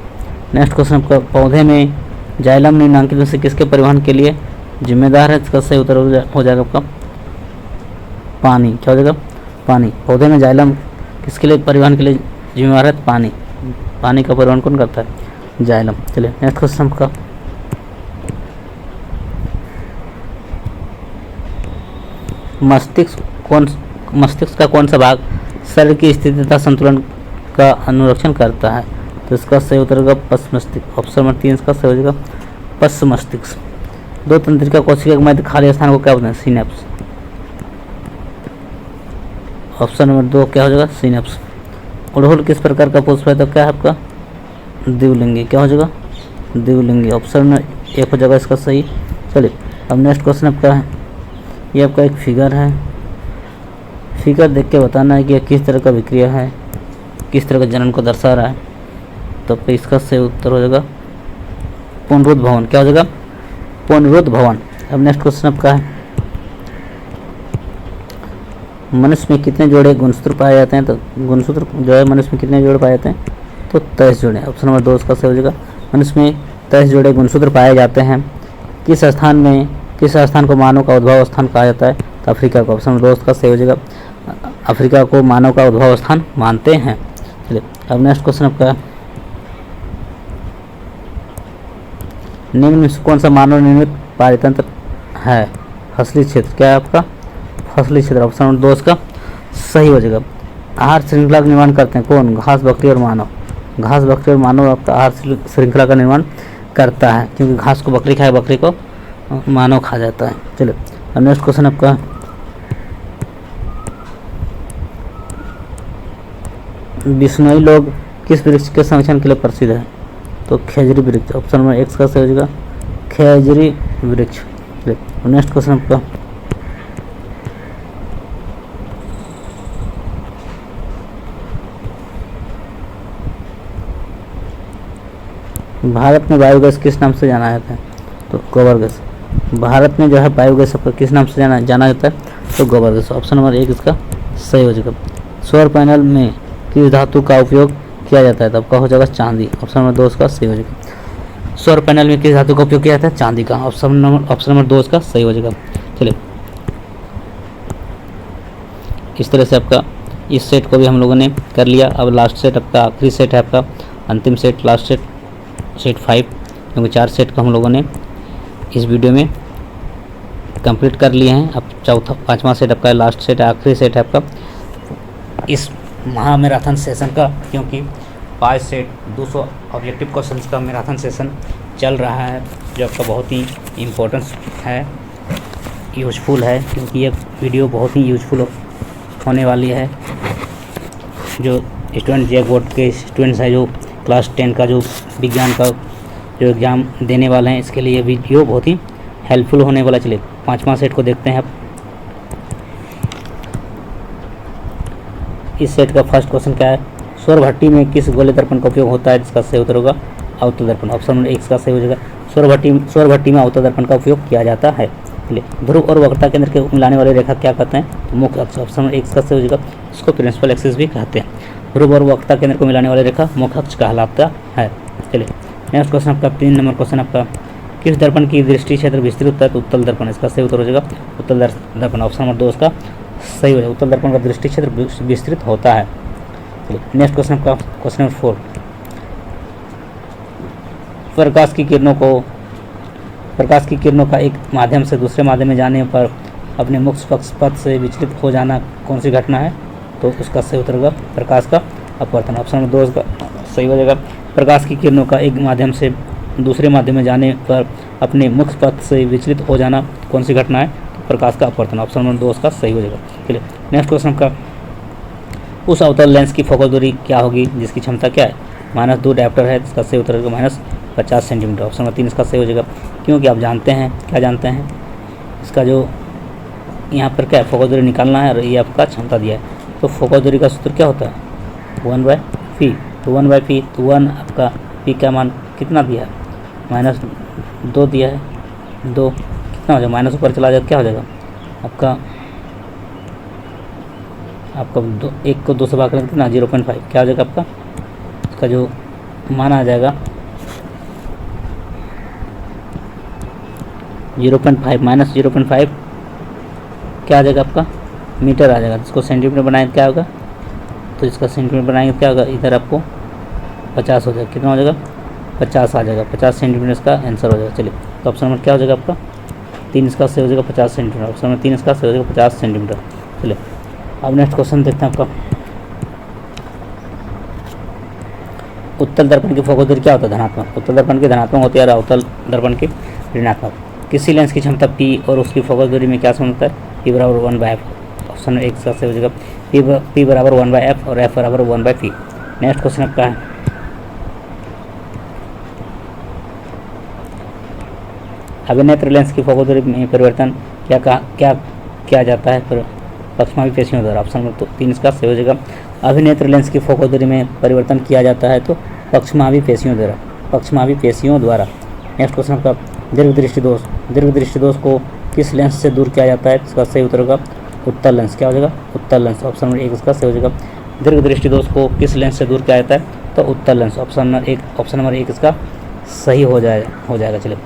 नेक्स्ट क्वेश्चन आपका, पौधे में जाइलम निम्नलिखित में से किसके परिवहन के लिए जिम्मेदार है, इसका सही उत्तर हो जाएगा आपका पानी। क्या हो जाएगा, पानी। पौधे में जाइलम किसके लिए परिवहन के लिए जिम्मेदार है, पानी। पानी का परिवहन कौन करता है, जाइलम। चलिए नेक्स्ट क्वेश्चन आपका, मस्तिष्क का कौन सा भाग शरीर की स्थिति तथा संतुलन का अनुरक्षण करता है, तो इसका सही उत्तर होगा पश्च मस्तिष्क। ऑप्शन नंबर 3 इसका सही हो जाएगा पश्च मस्तिष्क। दो तंत्रिका कोशिका के मध्य खाली स्थान को क्या बोलते हैं, सिनेप्स। ऑप्शन नंबर 2 क्या हो जाएगा, सिनेप्स। उड़हुल किस प्रकार का पुष्प है, तो क्या है आपका द्विलिंगी। क्या हो जाएगा, द्विलिंगी। ऑप्शन नंबर 1 हो जाएगा इसका सही। चलिए अब नेक्स्ट क्वेश्चन आपका है, ये आपका एक फिगर है, फिगर देख के बताना है कि यह किस तरह का विक्रिया है, किस तरह का जनन को दर्शा रहा है, तो इसका सही उत्तर हो जाएगा पुनरुद्ध भवन। क्या हो जाएगा, पुनरुद्ध भवन। अब नेक्स्ट क्वेश्चन आपका है, मनुष्य में कितने जोड़े गुणसूत्र पाए जाते हैं, तो गुणसूत्र जो है मनुष्य में कितने जोड़े पाए जाते हैं, तो 23 जोड़े। ऑप्शन नंबर 2 इसका सही हो जाएगा, मनुष्य में तय से जुड़े गुणसूत्र पाए जाते हैं। किस स्थान को मानव का उद्भव स्थान कहा जाता है? तो अफ्रीका को। ऑप्शन नंबर 2 इसका सही हो जाएगा। अफ्रीका को मानव का उद्भव स्थान मानते हैं। चलिए अब नेक्स्ट क्वेश्चन आपका, निम्न में से कौन सा मानव निर्मित पारितंत्र है? फसली क्षेत्र। क्या है आपका? फसली क्षेत्र। ऑप्शन नंबर 2 इसका सही हो जाएगा। आहार श्रृंखला का निर्माण करते हैं कौन? घास, बकरी और मानव। घास, बकरी और मानव आपका आहार श्रृंखला का निर्माण करता है, क्योंकि घास को बकरी खाए, बकरी को मानव खा जाता है। चलिए अब नेक्स्ट क्वेश्चन आपका, बिश्नोई लोग किस वृक्ष के संरक्षण के लिए प्रसिद्ध है? तो खेजरी वृक्ष। ऑप्शन नंबर 1 का सही हो जाएगा, खेजरी वृक्ष। चलिए नेक्स्ट क्वेश्चन आपका, भारत में बायोगैस किस नाम से जाना जाता है? तो गोबर गैस। भारत में जो है बायोगैस आपका किस नाम से जाना जाता है? तो गोबर गैस। ऑप्शन नंबर 1 इसका सही हो जाएगा। सौर पैनल में किस धातु का उपयोग किया जाता है? तो आपका हो जाएगा चांदी। ऑप्शन नंबर 2 इसका सही हो जाएगा। सौर पैनल में किस धातु का उपयोग किया जाता है? चांदी का। ऑप्शन नंबर 2 इसका सही हो जाएगा। चलिए इस तरह से आपका इस सेट को भी हम लोगों ने कर लिया। अब लास्ट सेट आपका आखिरी सेट है, आपका अंतिम सेट, लास्ट सेट, सेट 5, क्योंकि 4 सेट को हम लोगों ने इस वीडियो में कंप्लीट कर लिए हैं। अब पांचवा सेट आपका लास्ट सेट है, आखिरी सेट है आपका इस महामैराथन सेशन का, क्योंकि 5 सेट 200 ऑब्जेक्टिव क्वेश्चंस का मैराथन सेशन चल रहा है, जो आपका बहुत ही इम्पोर्टेंस है, यूजफुल है, क्योंकि ये वीडियो बहुत ही यूजफुल होने वाली है। जो स्टूडेंट जे बोर्ड के स्टूडेंट्स हैं, जो क्लास 10 का जो विज्ञान का जो एग्ज़ाम देने वाले हैं, इसके लिए वीडियो बहुत ही हेल्पफुल होने वाला। चलिए पांचवा सेट को देखते हैं। अब इस सेट का फर्स्ट क्वेश्चन क्या है? सौर भट्टी में किस गोले दर्पण का उपयोग होता है? जिसका सही उत्तर होगा अवतल दर्पण। ऑप्शन नंबर 1 का सही हो जाएगा। सौर भट्टी में अवतल दर्पण का उपयोग किया जाता है। चलिए ध्रुव और वक्रता केंद्र के मिलाने वाली रेखा क्या कहते हैं? तो मुख्य अक्ष। ऑप्शन नंबर 1 का सही हो जाएगा। इसको प्रिंसिपल एक्सिस भी कहते हैं। ध्रुव और वक्रता केंद्र को मिलाने वाली रेखा मुख्य अक्ष कहलाता है। चलिए नेक्स्ट क्वेश्चन आपका 3 नंबर क्वेश्चन आपका, किस दर्पण की दृष्टि क्षेत्र विस्तृत होता है? तो उत्तल दर्पण। इसका सही उत्तर हो जाएगा उत्तल दर्पण। ऑप्शन नंबर 2 इसका सही हो जाएगा। उत्तल दर्पण का दृष्टि क्षेत्र विस्तृत होता है। चलिए नेक्स्ट क्वेश्चन आपका क्वेश्चन नंबर 4, प्रकाश की किरणों का एक माध्यम से दूसरे माध्यम में जाने पर अपने मुख्य पथ से विचलित हो जाना कौन सी घटना है? तो उसका सही उत्तर होगा प्रकाश का अपवर्तन। ऑप्शन नंबर 2 इसका सही हो जाएगा। प्रकाश की किरणों का एक माध्यम से दूसरे माध्यम में जाने पर अपने मुख्य पथ से विचलित हो जाना कौन सी घटना है? तो प्रकाश का अपवर्तन। ऑप्शन नंबर 2 इसका सही हो जाएगा। चलिए नेक्स्ट क्वेश्चन का, उस अवतल लेंस की फोकल दूरी क्या होगी जिसकी क्षमता क्या है? -2 डायप्टर है। इसका सही उत्तर होगा -50 सेंटीमीटर। ऑप्शन नंबर 3 इसका सही हो जाएगा, क्योंकि आप जानते हैं, क्या जानते हैं, इसका जो यहाँ पर क्या है, फोकल दूरी निकालना है और ये आपका क्षमता दिया है। तो फोकल दूरी का सूत्र क्या होता है? 1/φ। तो 1/φ, तो 1 आपका p का मान कितना दिया है? -2 दिया है। 2 कितना हो जाएगा? माइनस ऊपर चला जाएगा, क्या हो जाएगा आपका 1 को 2 से भाग करें कितना? 0.5। क्या हो जाएगा आपका? इसका जो मान आ जाएगा 0.5 माइनस 0.5 क्या आ जाएगा आपका? मीटर आ जाएगा। इसको सेंटीमीटर बनाएंगे क्या होगा? तो इसका सेंटीमीटर बनाएंगे क्या होगा? इधर आपको 50 हो जाएगा। कितना हो जाएगा? 50 आ जाएगा। 50 सेंटीमीटर इसका आंसर हो जाएगा। चलिए तो ऑप्शन नंबर क्या हो जाएगा आपका? 3 इसका सही हो जाएगा 50 सेंटीमीटर। ऑप्शन नंबर 3 इसका सही हो जाएगा 50 सेंटीमीटर। चलिए अब नेक्स्ट क्वेश्चन देखते हैं आपका, उत्तल दर्पण की फोकल दूरी क्या होता है? धनात्मक। उत्तल दर्पण की धनात्मक होती है और अवतल दर्पण की ऋणात्मक। किसी लेंस की क्षमता p और उसकी फोकल दूरी में क्या संबंध होता है? p बराबर 1/f। ऑप्शन नंबर 1 सही हो जाएगा। p बराबर 1/f और f बराबर 1/p। नेक्स्ट क्वेश्चन आपका है, अभिनेत्र लेंस की फोकल दूरी में परिवर्तन क्या किया जाता है? पक्षमापी पेशियों द्वारा। ऑप्शन नंबर 3 इसका सही हो जाएगा। अभिनेत्र लेंस की फोकल दूरी में परिवर्तन किया जाता है तो पक्षमापी पेशियों द्वारा। नेक्स्ट क्वेश्चन आपका, दीर्घ दृष्टि दोष को किस लेंस से दूर किया जाता है? इसका सही उत्तर होगा उत्तल लेंस। क्या हो जाएगा? उत्तल लेंस। ऑप्शन नंबर 1 इसका सही हो जाएगा। दीर्घ दृष्टि दोष को किस लेंस से दूर किया जाता है? तो उत्तल लेंस। ऑप्शन नंबर 1 इसका सही हो जाएगा। चलिए,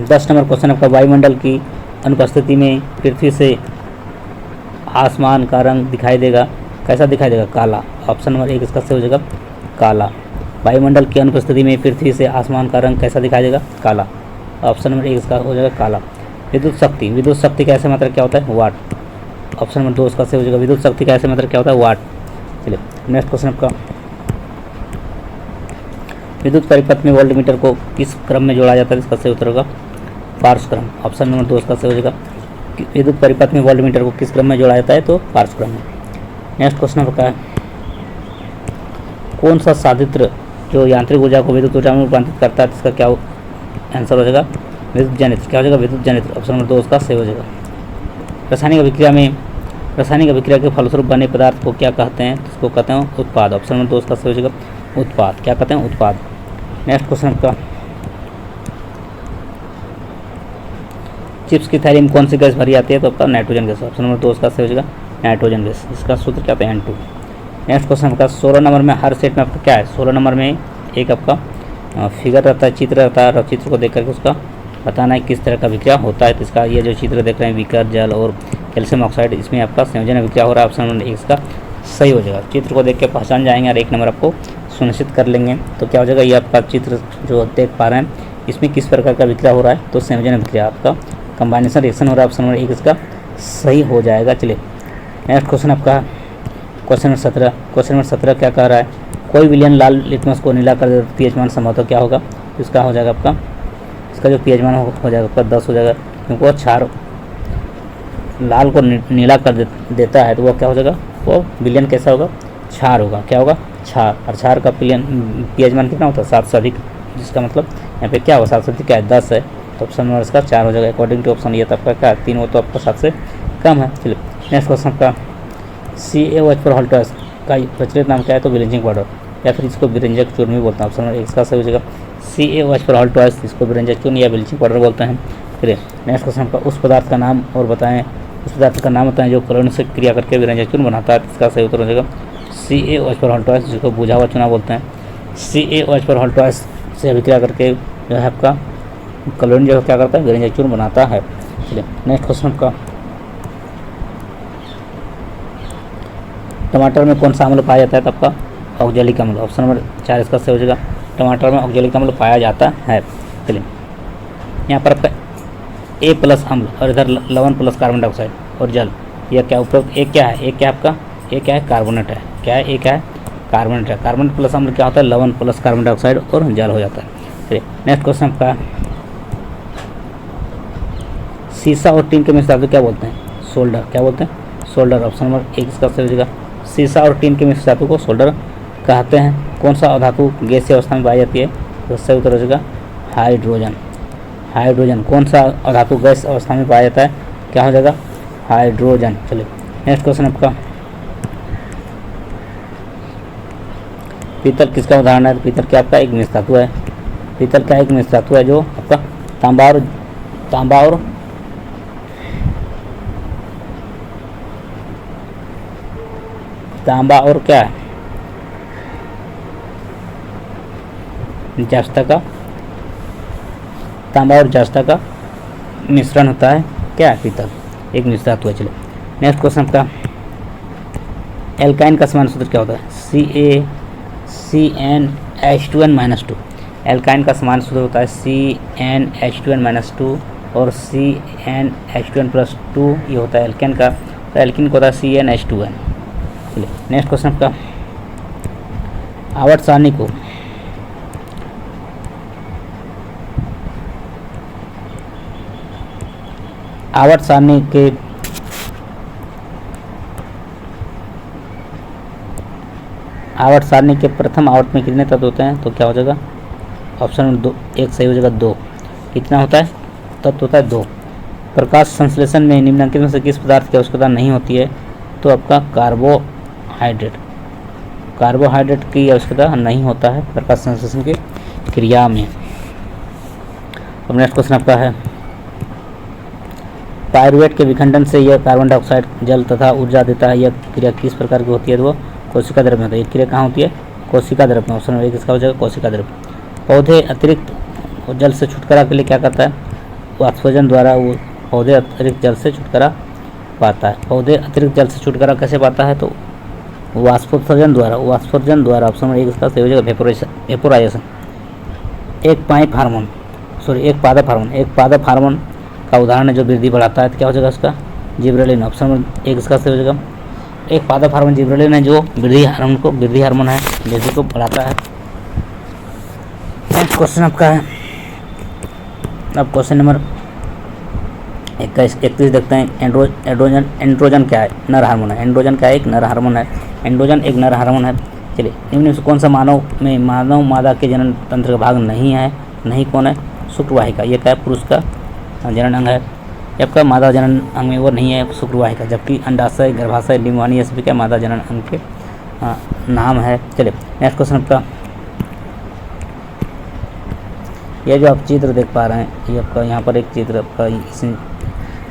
दस नंबर क्वेश्चन आपका, वायुमंडल की अनुपस्थिति में पृथ्वी से आसमान का रंग दिखाई देगा, कैसा दिखाई देगा? काला। ऑप्शन नंबर 1 इसका सही हो जाएगा, काला। वायुमंडल की अनुपस्थिति में पृथ्वी से आसमान का रंग कैसा दिखाई देगा? काला। ऑप्शन नंबर 1 इसका हो जाएगा, काला। विद्युत शक्ति का ऐसे मात्रा क्या होता है? वाट। ऑप्शन नंबर 2 इसका सही हो जाएगा, विद्युत शक्ति का ऐसे मात्रा क्या होता है? वाट। चलिए, नेक्स्ट क्वेश्चन आपका, विद्युत परिपथ में वोल्टमीटर को किस क्रम में जोड़ा जाता है? इसका सही उत्तर होगा पार्श्व क्रम। ऑप्शन नंबर 2 इसका सही हो जाएगा, विद्युत परिपथ में वोल्टमीटर को किस क्रम में जोड़ा जाता है? तो पार्श्व क्रम में। नेक्स्ट क्वेश्चन आपका है, कौन सा साधित्र जो यांत्रिक ऊर्जा को विद्युत ऊर्जा में रूपांतरित करता है? इसका क्या आंसर हो जाएगा? विद्युत जनित्र। क्या हो जाएगा? विद्युत जनित्र। ऑप्शन नंबर 2 उसका सही हो जाएगा। रासायनिक अभिक्रिया के फलस्वरूप बने पदार्थ को क्या कहते हैं? इसको कहते हैं उत्पाद। ऑप्शन नंबर 2 उसका सही हो जाएगा, उत्पाद। क्या कहते हैं? उत्पाद। नेक्स्ट क्वेश्चन आपका, चिप्स की थैली में कौन सी गैस भरी जाती है? तो आपका नाइट्रोजन गैस। ऑप्शन नंबर 2 उसका सही हो जाएगा, नाइट्रोजन गैस। इसका सूत्र क्या होता है? N2। नेक्स्ट क्वेश्चन आपका, 16 नंबर में हर सेट में आपका क्या है? 16 नंबर में एक आपका फिगर रहता है, चित्र रहता है, और चित्र को देख करके उसका बताना है किस तरह का विक्रिया होता है। तो इसका ये जो चित्र देख रहे हैं, बीकर, जल और कैल्शियम ऑक्साइड, इसमें आपका संयोजन विक्रिया हो रहा है। ऑप्शन नंबर 1 इसका सही हो जाएगा। चित्र को देख के पहचान जाएंगे और 1 नंबर आपको सुनिश्चित कर लेंगे। तो क्या हो जाएगा? ये आपका चित्र जो देख पा रहे हैं, इसमें किस प्रकार का विक्रिया हो रहा है? तो संयोजन विक्रिया, आपका कंबाइनेशन रिएक्शन हो रहा है। ऑप्शन नंबर 1 इसका सही हो जाएगा। चलिए, नेक्स्ट क्वेश्चन आपका, क्वेश्चन नंबर 17। क्वेश्चन नंबर 17 क्या कह रहा है? कोई विलयन लाल लिटमस को नीला कर देता, पीएच मान संभवतः क्या होगा? इसका हो जाएगा आपका, इसका जो पीएच मान हो जाएगा आपका 10 हो जाएगा, क्योंकि वो क्षार लाल को नीला कर देता है। तो वो क्या हो जाएगा? वो विलयन कैसा होगा? क्षार होगा। क्या होगा? क्षार। और क्षार का पीएच मान कितना होता है? 7 से अधिक, जिसका मतलब यहाँ पे क्या होगा? 7 से अधिक क्या है? 10 है। तो ऑप्शन नंबर इसका 4 हो जाएगा अकॉर्डिंग टू ऑप्शन। ये तो आपका क्या है? 3 हो, तो आपका 7 से कम है। चलिए, नेक्स्ट क्वेश्चन का, CaOH पर हॉल्टर्स का प्रचलित नाम क्या है? तो ब्लीचिंग पाउडर, या फिर इसको बिरंजक चूर्ण भी बोलते हैं। ऑप्शन नंबर 1 इसका सही हो जाएगा, CaOH पर हॉल्टर्स, इसको बिरंजक चूर्ण या ब्लीचिंग पाउडर बोलते हैं। फिर नेक्स्ट क्वेश्चन का, उस पदार्थ का नाम और बताएं, उस पदार्थ का नाम बताएं जो क्लोरीन से क्रिया करके बिरंजक चूर्ण बनाता है। इसका सही उत्तर हो जाएगा CaOH पर हॉल्टर्स, जिसको बुझा हुआ चूना बोलते हैं। CaOH पर हॉल्टर्स से अभिक्रिया करके जो है आपका क्लोरीन जो क्या करता है? बिरंजक चूर्ण बनाता है। चलिए, नेक्स्ट क्वेश्चन का, टमाटर में कौन सा अम्ल पाया जाता है? तो आपका ऑक्जेलिक अम्ल। ऑप्शन नंबर 4 इसका सही हो जाएगा, टमाटर में ऑक्जेलिक अम्ल पाया जाता है। चलिए, यहाँ पर आपका A+ अम्ल और इधर लवण प्लस कार्बन डाइऑक्साइड और जल, यह क्या उपरोक्त एक क्या है? एक क्या आपका? एक क्या है? कार्बोनेट है। क्या है? एक क्या है? कार्बोनेट है। कार्बोनेट प्लस अम्ल क्या होता है? लवण प्लस कार्बन डाइऑक्साइड और जल हो जाता है। चलिए, नेक्स्ट क्वेश्चन आपका, सीसा और टीन के मिश्र धातु क्या बोलते हैं? सोल्डर। क्या बोलते हैं? सोल्डर। ऑप्शन नंबर 1 इसका सही हो जाएगा, सीसा और टीन के मिश्र धातु को सोल्डर कहते हैं। कौन सा धातु गैसीय अवस्था में पाई जाती है? तो सही उत्तर हो जाएगा हाइड्रोजन। हाइड्रोजन। कौन सा धातु गैस अवस्था में पाया जाता है? क्या हो जाएगा? हाइड्रोजन। चलिए, नेक्स्ट क्वेश्चन आपका, पीतल किसका उदाहरण है? पीतल क्या आपका? एक मिश्र धातु है। पीतल क्या एक मिश्र धातु है जो आपका तांबा और क्या है? जस्ता का, तांबा और जस्ता का मिश्रण होता है। क्या है? पीतल एक मिश्र धातु है। चलिए, नेक्स्ट क्वेश्चन का, एल्काइन का समान सूत्र क्या होता है? CnH2n-2। एल्काइन का समान सूत्र होता है CnH2n-2 और CnH2n+2, ये होता है एल्केन का। तो एल्किन का होता है CnH2n। चलिए, नेक्स्ट क्वेश्चन आपका, आवर्त सारणी को आवर्त सारणी के प्रथम आवर्त में कितने तत्व होते हैं? तो क्या हो जाएगा? ऑप्शन नंबर 2 1 सही हो जाएगा, 2। कितना होता है? तत्व होता है 2। प्रकाश संश्लेषण में निम्नलिखित में से किस पदार्थ की आवश्यकता नहीं होती है? तो आपका कार्बोहाइड्रेट की आवश्यकता नहीं होता है प्रकाश संश्लेषण की क्रिया में। अब नेक्स्ट क्वेश्चन आपका है, पायरुवेट के विखंडन से यह कार्बन डाइऑक्साइड, जल तथा ऊर्जा देता है। यह क्रिया किस प्रकार की होती है? तो वो कोशिका द्रव्य में होता है। ये क्रिया कहाँ होती है? कोशिका द्रव्य में। ऑप्शन नंबर 1 इसका हो जाएगा कोशिका द्रव्य। पौधे अतिरिक्त जल से छुटकारा के लिए क्या करता है? वाष्पोजन द्वारा वो पौधे अतिरिक्त जल से छुटकारा पाता है। पौधे अतिरिक्त जल से छुटकारा कैसे पाता है? तो वाष्पोत्सर्जन द्वारा। ऑप्शन नंबर 1 इसका सही हो जाएगा वेपोराइजेशन। एक पादप हार्मोन का उदाहरण है जो वृद्धि बढ़ाता है, तो क्या हो जाएगा इसका? जिबरेलिन। ऑप्शन नंबर 1 इसका सही हो जाएगा। एक पादप हार्मोन जिबरेलिन है जो वृद्धि हार्मोन है, वृद्धि को बढ़ाता है। नेक्स्ट क्वेश्चन आपका है, अब क्वेश्चन नंबर 31 देखते हैं। एंड्रोजन क्या है? नर हार्मोन है। एंड्रोजन क्या है? एक नर हार्मोन है। एंड्रोजन एक नर हार्मोन है। चलिए, निम्न में से कौन सा मानव मादा के जनन तंत्र का भाग नहीं है? नहीं कौन है? शुक्रवाहिका। ये क्या है? पुरुष का जनन अंग है। जबकि मादा जनन अंग में वो नहीं है शुक्रवाहिका, जबकि अंडाशय, गर्भाशय, डिम्बानी ये सभी क्या मादा जनन अंग के नाम है। चलिए नेक्स्ट क्वेश्चन आपका, ये जो आप चित्र देख पा रहे हैं, ये आपका यहाँ पर एक चित्र आपका इसमें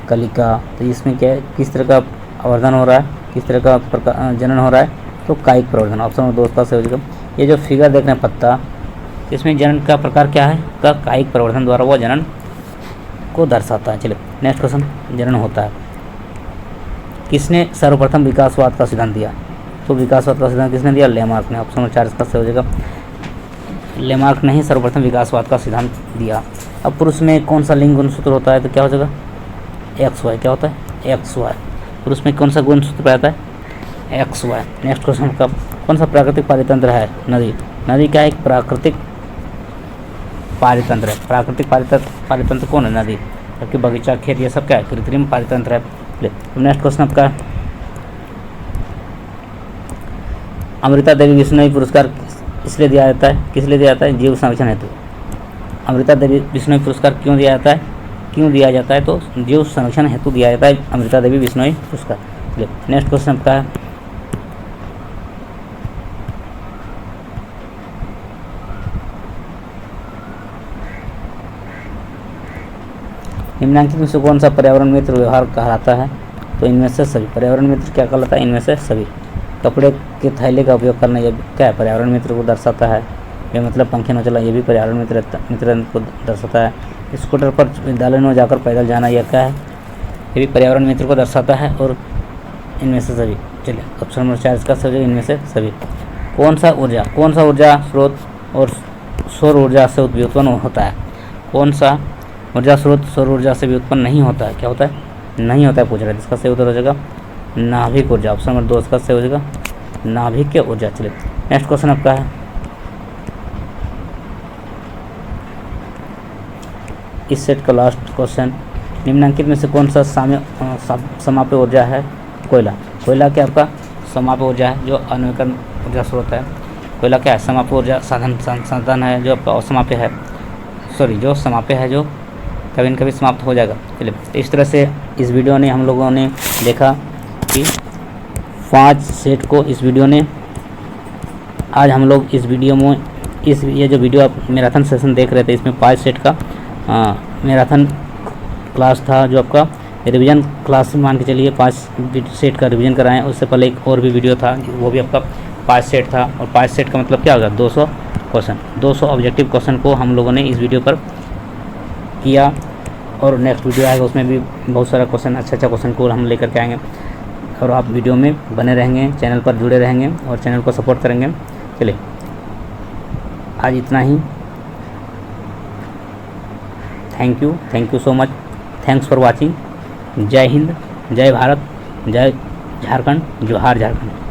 कलिका, तो इसमें क्या है? किस तरह का आवर्धन हो रहा है? किस तरह का जनन हो रहा है? तो कायिक प्रवर्धन। ऑप्शन नंबर 2 का सही हो जाएगा। ये जो फिगर देख रहे हैं पत्ता, इसमें जनन का प्रकार क्या है? का कायिक प्रवर्धन द्वारा वो जनन को दर्शाता है। चलिए नेक्स्ट क्वेश्चन, जनन होता है। किसने सर्वप्रथम विकासवाद का सिद्धांत दिया? तो विकासवाद का सिद्धांत किसने दिया? लेमार्क ने। ऑप्शन नंबर 4 इसका सही हो जाएगा। लेमार्क ने ही सर्वप्रथम विकासवाद का सिद्धांत दिया। अब पुरुष में कौन सा लिंग गुणसूत्र होता है? तो क्या हो जाएगा? XY। क्या होता है? XY। पुरुष में कौन सा गुणसूत्र पाया जाता है? XY। नेक्स्ट क्वेश्चन का, कौन सा प्राकृतिक पारितंत्र है? नदी। नदी क्या है? एक प्राकृतिक पारितंत्र है। प्राकृतिक पारितंत्र कौन है? नदी। जबकि बगीचा, खेत ये सब क्या है? कृत्रिम पारितंत्र है। नेक्स्ट क्वेश्चन आपका, अमृता देवी बिश्नोई पुरस्कार इसलिए दिया जाता है? किस लिए दिया जाता है? जीव संरक्षण हेतु। अमृता देवी बिश्नोई पुरस्कार क्यों दिया जाता है? तो जीव संरक्षण हेतु दिया जाता है अमृता देवी बिश्नोई पुरस्कार। नेक्स्ट क्वेश्चन आपका है, निम्नलिखित में से कौन सा पर्यावरण मित्र व्यवहार कहलाता है? तो इनमें से सभी। पर्यावरण मित्र क्या कहलाता है? इनमें से सभी। कपड़े के थैले का उपयोग करना, ये क्या है? पर्यावरण मित्र को दर्शाता है। ये मतलब पंखे न चला, ये भी पर्यावरण मित्र को दर्शाता है। स्कूटर पर विद्यालय में जाकर पैदल जाना, यह क्या है? ये भी पर्यावरण मित्र को दर्शाता है। और इनमें से सभी। चलिए ऑप्शन नंबर 4 इसका सही, इनमें से सभी। कौन सा ऊर्जा स्रोत और सौर ऊर्जा से उत्पन्न होता है? कौन सा ऊर्जा स्रोत सौर ऊर्जा से भी उत्पन्न नहीं होता है? क्या होता है? नहीं होता है पूछ रहा है। इसका सही उत्तर हो जाएगा नाभिक ऊर्जा। ऑप्शन नंबर 2 इसका सही हो जाएगा नाभिक ऊर्जा। चलिए नेक्स्ट क्वेश्चन आपका है, इस सेट का लास्ट क्वेश्चन, निम्नलिखित में से कौन सा समाप्य ऊर्जा है? कोयला क्या आपका समाप्य ऊर्जा है, जो अनवीकरण ऊर्जा स्रोत है। कोयला क्या है? समाप्य ऊर्जा साधन है, जो आपका असमाप्य है, जो समाप्य है, जो कभी न कभी समाप्त हो जाएगा। चलिए इस तरह से इस वीडियो ने हम लोगों ने देखा कि 5 सेट को इस वीडियो ने, आज हम लोग इस वीडियो में ये जो वीडियो आप मैराथन सेशन देख रहे थे, इसमें 5 सेट का मैराथन क्लास था, जो आपका रिवीजन क्लास मान के चलिए 5 सेट का रिवीजन कराएं। उससे पहले एक और भी वीडियो था, वो भी आपका 5 सेट था। और 5 सेट का मतलब क्या होगा? 200 क्वेश्चन, 200 ऑब्जेक्टिव क्वेश्चन को हम लोगों ने इस वीडियो पर किया। और नेक्स्ट वीडियो आएगा, उसमें भी बहुत सारा क्वेश्चन, अच्छा क्वेश्चन को हम लेकर के आएंगे। और आप वीडियो में बने रहेंगे, चैनल पर जुड़े रहेंगे और चैनल को सपोर्ट करेंगे। चलिए आज इतना ही। Thank you so much. Thanks for watching. जय हिंद, जय भारत, जय झारखंड, जोहार झारखंड।